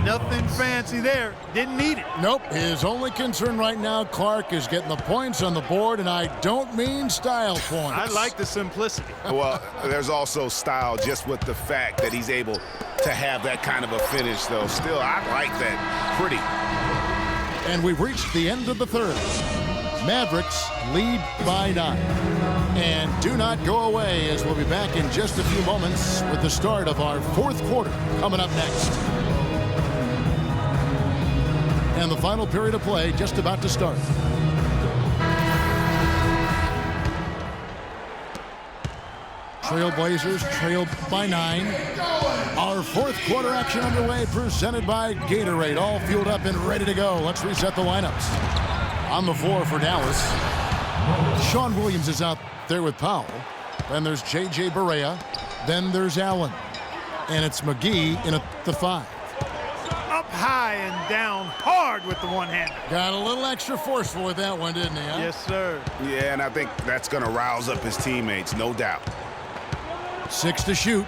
Nothing fancy there. Didn't need it. Nope. His only concern right now, Clark, is getting the points on the board, and I don't mean style points. I like the simplicity. Well, there's also style just with the fact that he's able to have that kind of a finish, though. Still, I like that. Pretty. And we've reached the end of the third. Mavericks lead by 9. And do not go away, as we'll be back in just a few moments with the start of our 4th quarter coming up next. And the final period of play just about to start. Trailblazers trailed by 9. Our 4th quarter action underway, presented by Gatorade. All fueled up and ready to go. Let's reset the lineups. On the floor for Dallas, Sean Williams is out there with Powell. Then there's J.J. Barea. Then there's Allen. And it's McGee in at the 5. Up high and down hard with the one-hander. Got a little extra forceful with that one, didn't he? Huh? Yes, sir. Yeah, and I think that's going to rouse up his teammates, no doubt. 6 to shoot.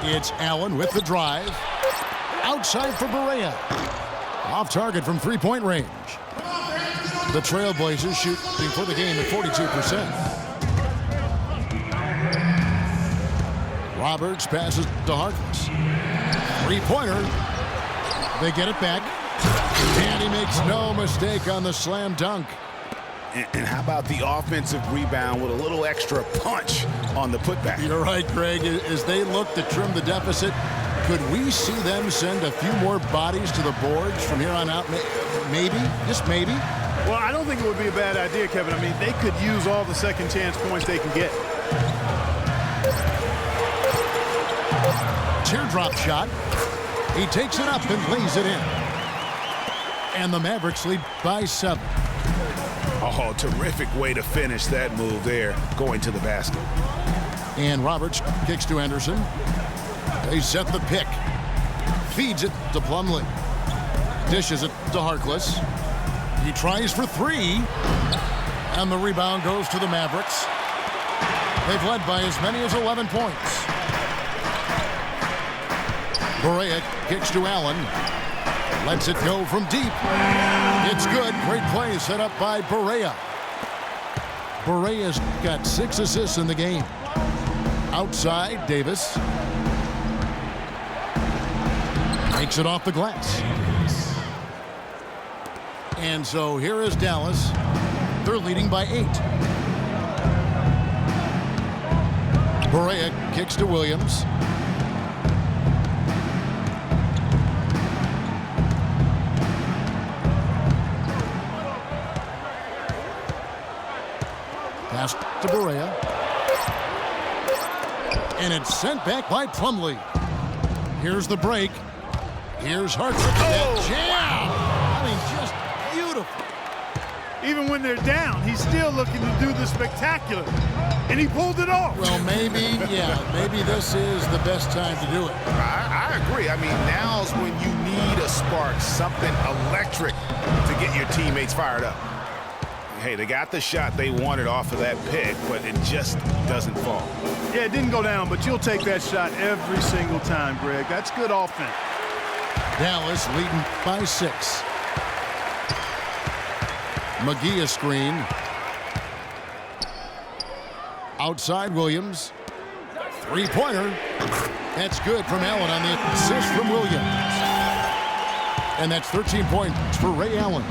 It's Allen with the drive. Outside for Barea. Off target from 3-point range. The Trailblazers shooting for the game at 42%. Roberts passes to Harkless. Three-pointer. They get it back. And he makes no mistake on the slam dunk. And how about the offensive rebound with a little extra punch on the putback? You're right, Greg. As they look to trim the deficit, could we see them send a few more bodies to the boards from here on out? Maybe, just maybe. Well, I don't think it would be a bad idea, Kevin. I mean, they could use all the second chance points they can get. Teardrop shot. He takes it up and lays it in. And the Mavericks lead by 7. Oh, terrific way to finish that move there, going to the basket. And Roberts kicks to Henderson. They set the pick. Feeds it to Plumlee. Dishes it to Harkless. He tries for 3. And the rebound goes to the Mavericks. They've led by as many as 11 points. Barea kicks to Allen. Lets it go from deep. It's good. Great play set up by Barea. Barea's got 6 assists in the game. Outside, Davis. Makes it off the glass. And so here is Dallas. They're leading by 8. Barea kicks to Williams. Pass to Barea. And it's sent back by Plumlee. Here's the break. Here's Harkless. That jam! I mean, just beautiful. Even when they're down, he's still looking to do the spectacular. And he pulled it off. Well, maybe this is the best time to do it. I agree. I mean, now's when you need a spark, something electric to get your teammates fired up. Hey, they got the shot they wanted off of that pick, but it just doesn't fall. Yeah, it didn't go down, but you'll take that shot every single time, Greg. That's good offense. Dallas leading by 6. McGee a screen. Outside Williams. Three-pointer. That's good from Allen on the assist from Williams. And that's 13 points for Ray Allen.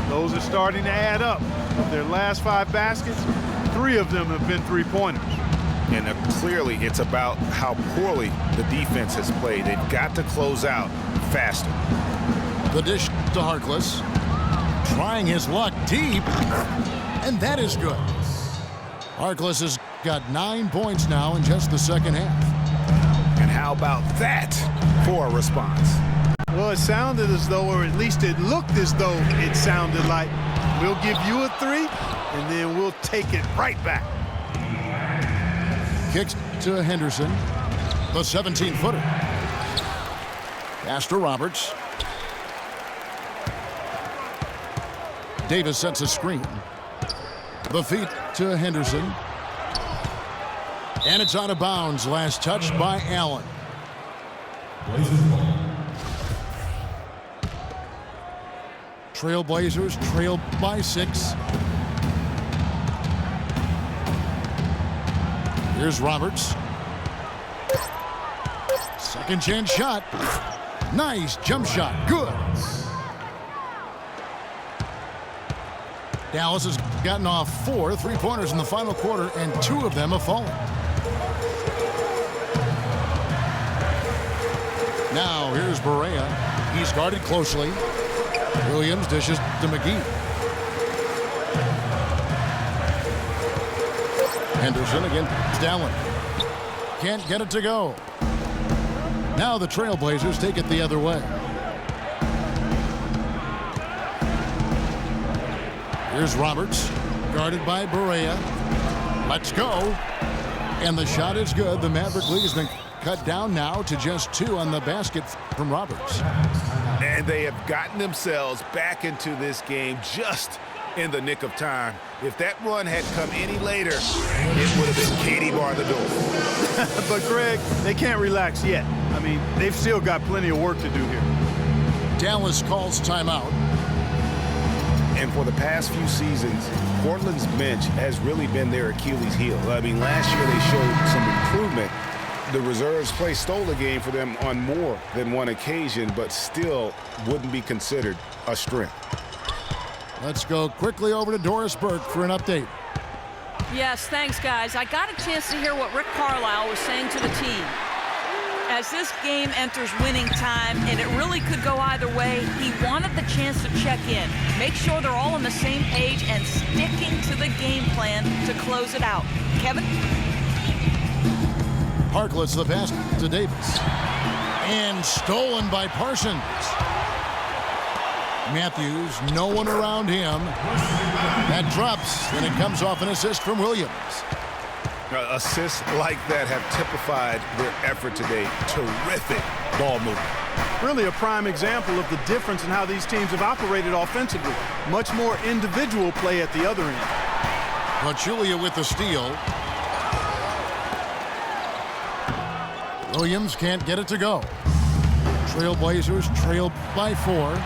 Those are starting to add up. Of their last 5 baskets, 3 of them have been three-pointers. And clearly it's about how poorly the defense has played. They've got to close out faster. The dish to Harkless. Trying his luck deep. And that is good. Harkless has got 9 points now in just the second half. And how about that for a response? Well, it sounded as though, or at least it looked as though it sounded like, we'll give you a 3, and then we'll take it right back. Kicks to Henderson. The 17-footer. Pass to Roberts. Davis sets a screen. The feet to Henderson. And it's out of bounds. Last touch by Allen. Trailblazers trail by 6. Here's Roberts. Second chance shot. Nice jump shot. Good. Dallas has gotten off 4 three-pointers in the final quarter, and 2 of them have fallen. Now here's Barea. He's guarded closely. Williams dishes to McGee. Henderson against Allen. Can't get it to go. Now the Trailblazers take it the other way. Here's Roberts, guarded by Barea. Let's go. And the shot is good. The Maverick lead has been cut down now to just 2 on the basket from Roberts. And they have gotten themselves back into this game just in the nick of time. If that run had come any later, it would have been Katie bar the door. But, Greg, they can't relax yet. I mean, they've still got plenty of work to do here. Dallas calls timeout. And for the past few seasons, Portland's bench has really been their Achilles heel. I mean, last year they showed some improvement. The reserves play stole the game for them on more than one occasion, but still wouldn't be considered a strength. Let's go quickly over to Doris Burke for an update. Yes, thanks, guys. I got a chance to hear what Rick Carlisle was saying to the team. As this game enters winning time, and it really could go either way, he wanted the chance to check in, make sure they're all on the same page, and sticking to the game plan to close it out. Kevin? Harkless the pass to Davis. And stolen by Parsons. Matthews, no one around him. That drops, and it comes off an assist from Williams. Assists like that have typified their effort today. Terrific ball movement. Really a prime example of the difference in how these teams have operated offensively. Much more individual play at the other end. Pachulia with the steal. Williams can't get it to go. Trailblazers trail by 4.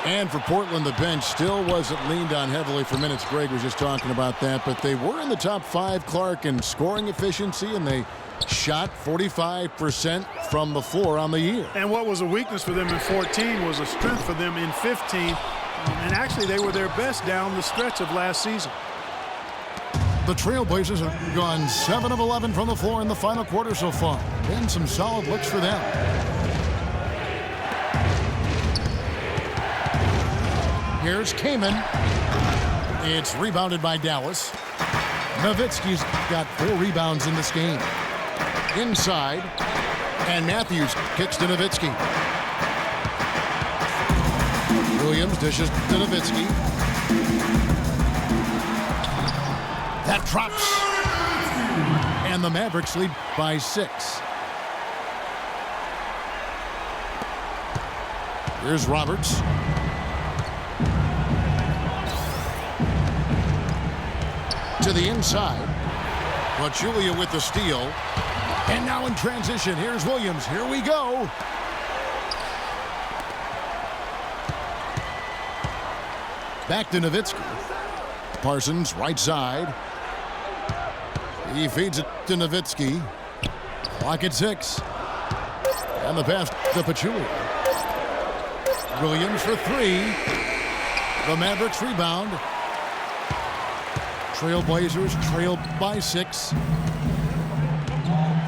And for Portland, the bench still wasn't leaned on heavily for minutes. Greg was just talking about that, but they were in the top 5, Clark, in scoring efficiency, and they shot 45% from the floor on the year. And what was a weakness for them in 14 was a strength for them in 15. And actually, they were their best down the stretch of last season. The Trailblazers have gone 7 of 11 from the floor in the final quarter so far. Been some solid looks for them. Here's Kaman. It's rebounded by Dallas. Nowitzki's got 4 rebounds in this game. Inside, and Matthews kicks to Nowitzki. Williams dishes to Nowitzki. That drops. And the Mavericks lead by 6. Here's Roberts. To the inside. Pachulia with the steal. And now in transition, here's Williams. Here we go. Back to Nowitzki. Parsons, right side. He feeds it to Nowitzki. Clock at 6. And the pass to Pachulia. Williams for 3. The Mavericks rebound. Trailblazers trail by 6.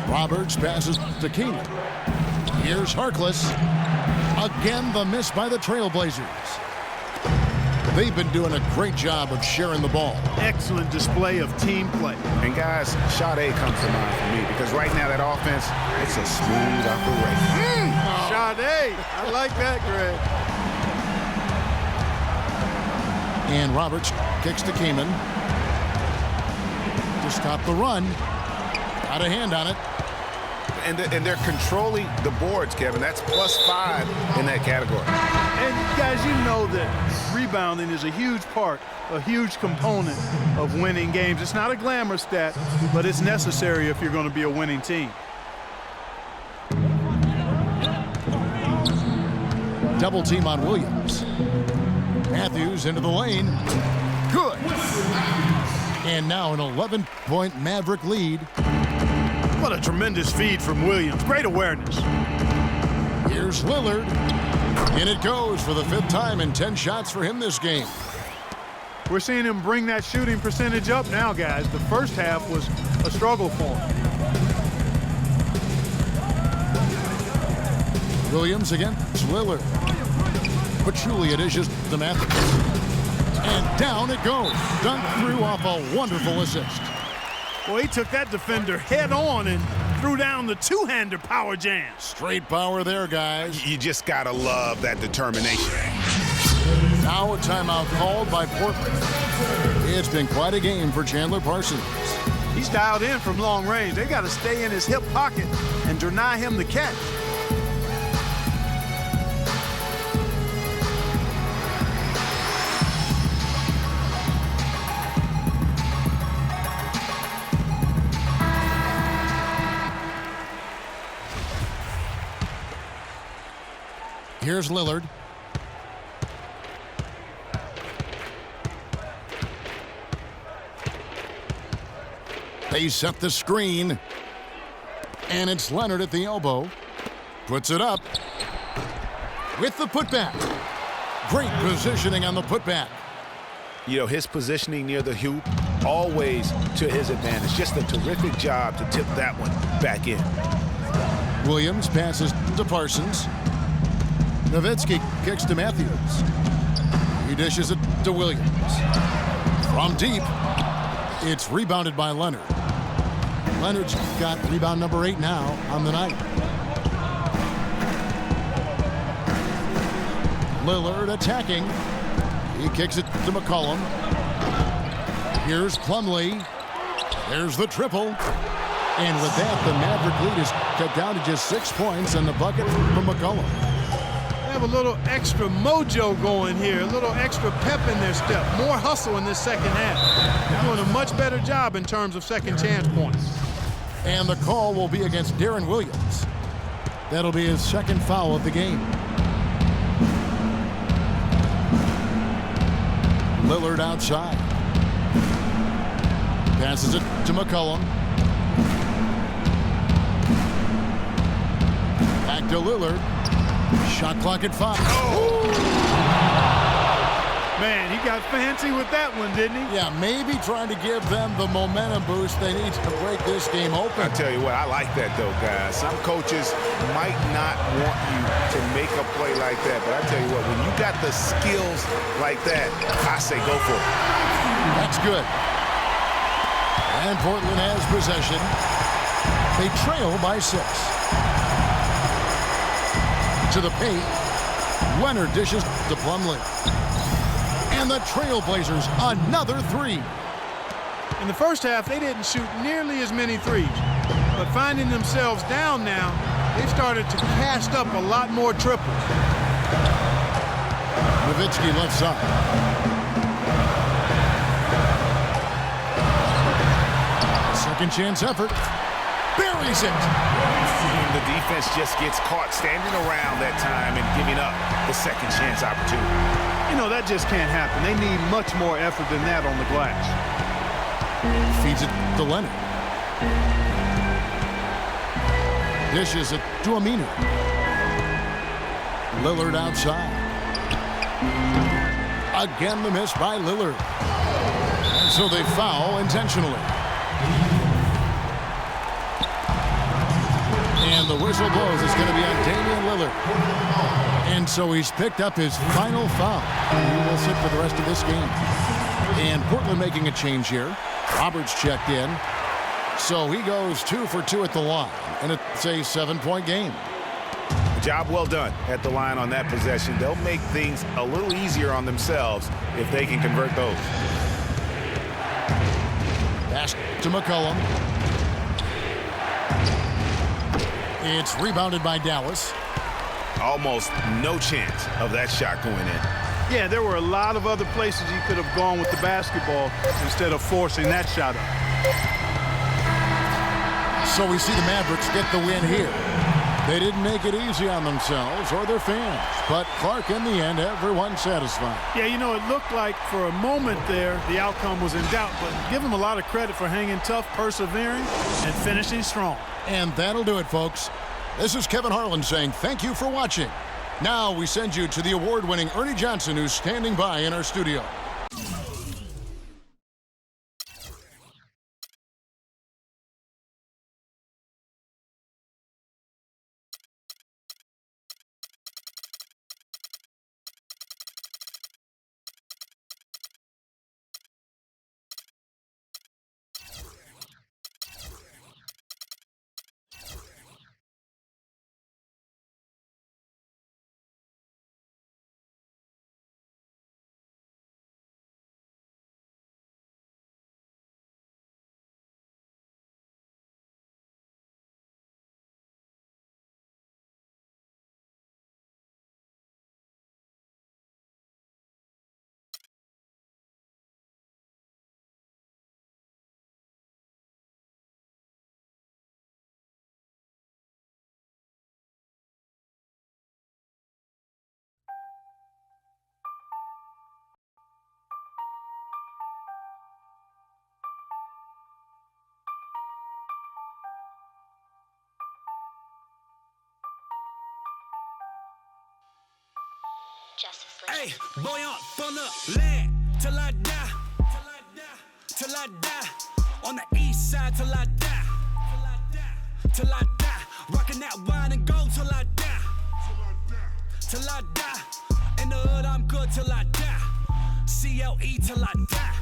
Roberts passes to Keenan. Here's Harkless. Again, the miss by the Trailblazers. They've been doing a great job of sharing the ball. Excellent display of team play. And guys, Sade comes to mind for me because right now that offense, it's a smooth operation. Sade, I like that, Greg. And Roberts kicks to Kaman. To stop the run. Got a hand on it. And they're controlling the boards, Kevin. That's +5 in that category. And guys, you know that rebounding is a huge part, a huge component of winning games. It's not a glamour stat, but it's necessary if you're going to be a winning team. Double team on Williams. Matthews into the lane. Good. And now an 11-point Maverick lead. What a tremendous feed from Williams. Great awareness. Here's Lillard. And it goes for the 5th time in 10 shots for him this game. We're seeing him bring that shooting percentage up now, guys. The first half was a struggle for him. Williams against Lillard. Pachulia dishes to Matthews. And down it goes. Dunked through off a wonderful assist. Well, he took that defender head on and threw down the two-hander power jam. Straight power there, guys. You just gotta love that determination. Now a timeout called by Portland. It's been quite a game for Chandler Parsons. He's dialed in from long range. They got to stay in his hip pocket and deny him the catch. Here's Lillard. They set the screen. And it's Leonard at the elbow. Puts it up. With the putback. Great positioning on the putback. You know, his positioning near the hoop, always to his advantage. Just a terrific job to tip that one back in. Williams passes to Parsons. Nowitzki kicks to Matthews. He dishes it to Williams. From deep, it's rebounded by Leonard. Leonard's got rebound number 8 now on the night. Lillard attacking. He kicks it to McCollum. Here's Plumlee. There's the triple. And with that, the Maverick lead is cut down to just 6 points and the bucket from McCollum. They have a little extra mojo going here, a little extra pep in their step, more hustle in this second half. They're doing a much better job in terms of second chance points. And the call will be against Darren Williams. That'll be his second foul of the game. Lillard outside. Passes it to McCollum. Back to Lillard. Shot clock at 5. Man, he got fancy with that one, didn't he? Yeah, maybe trying to give them the momentum boost they need to break this game open. I tell you what, I like that though, guys. Some coaches might not want you to make a play like that, but I tell you what, when you got the skills like that, I say go for it. That's good. And Portland has possession. They trail by 6. To the paint. Leonard dishes to Plumlee. And the Trailblazers another 3. In the first half, they didn't shoot nearly as many threes. But finding themselves down now, they've started to cast up a lot more triples. Nowitzki left side. Second chance effort. Buries it. And the defense just gets caught standing around that time and giving up the second chance opportunity. You know, that just can't happen. They need much more effort than that on the glass. Feeds it to Leonard. Dishes it to Aminu. Lillard outside. Again the miss by Lillard. And so they foul intentionally. And the whistle blows. It's going to be on Damian Lillard. And so he's picked up his final foul. He will sit for the rest of this game. And Portland making a change here. Roberts checked in. So he goes 2 for 2 at the line. And it's a 7-point game. Job well done at the line on that possession. They'll make things a little easier on themselves if they can convert those. Pass to McCollum. It's rebounded by Dallas. Almost no chance of that shot going in. Yeah, there were a lot of other places he could have gone with the basketball instead of forcing that shot up. So we see the Mavericks get the win here. They didn't make it easy on themselves or their fans, but Clark, in the end, everyone satisfied. Yeah, you know, it looked like for a moment there the outcome was in doubt, but give them a lot of credit for hanging tough, persevering, and finishing strong. And that'll do it, folks. This is Kevin Harlan saying thank you for watching. Now we send you to the award-winning Ernie Johnson, who's standing by in our studio. Justice League. Hey, boy, I'm from the land till I die. Till I die. On the east side till I die. Till I die. Rocking that wine and gold till I die. Till I die. In the hood, I'm good till I die. CLE till I die.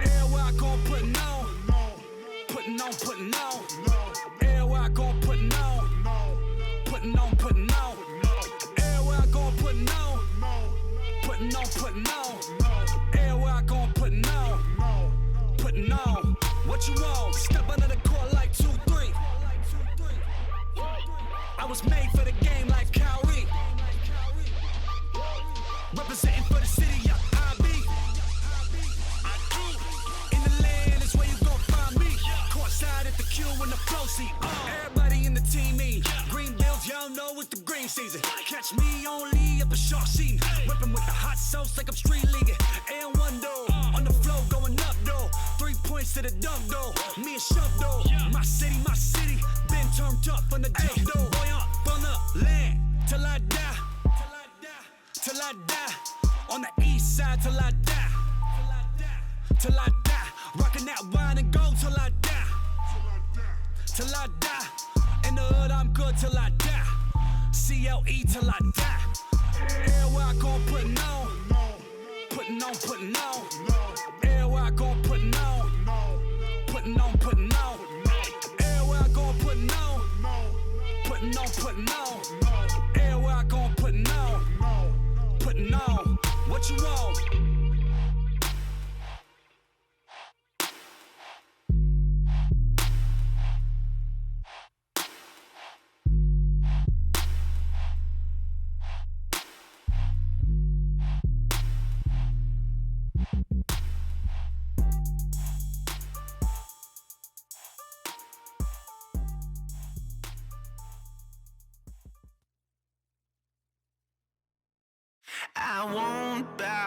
Everywhere I go, putting on. Putting on, putting on. Everywhere I go, putting on. Putting on, putting on. Everywhere I go, putting on. Putting on, putting on. Everywhere I go, putting on. Putting on. What you want? Step under the court like 2-3. I was made for the game like Kyrie. Representing for the city, yeah, I be. In the land is where you gon' find me. Courtside at the Q in the flow seat. Everybody in the team mean. Green Bills, y'all know it's the green season. Catch me only up a short scene. Whipping with the hot sauce like I'm street leaguing. And one though, on the flow going up though. 3 points to the dunk though. Me and Shove though. My city, been turned up from the jump though. Boy, I'm from the land till I die. Till I die. On the east side till I die. Till I die. Rocking that wine and gold till I die. Till I die. In the hood, I'm good till I die. CLE till I die. Everywhere I go, putting on. Putting on, putting on. Everywhere I go, putting on. Putting on, putting on. Everywhere I go, putting on. Putting on, putting on. Everywhere I go, putting on. Putting on. What you want? I won't bow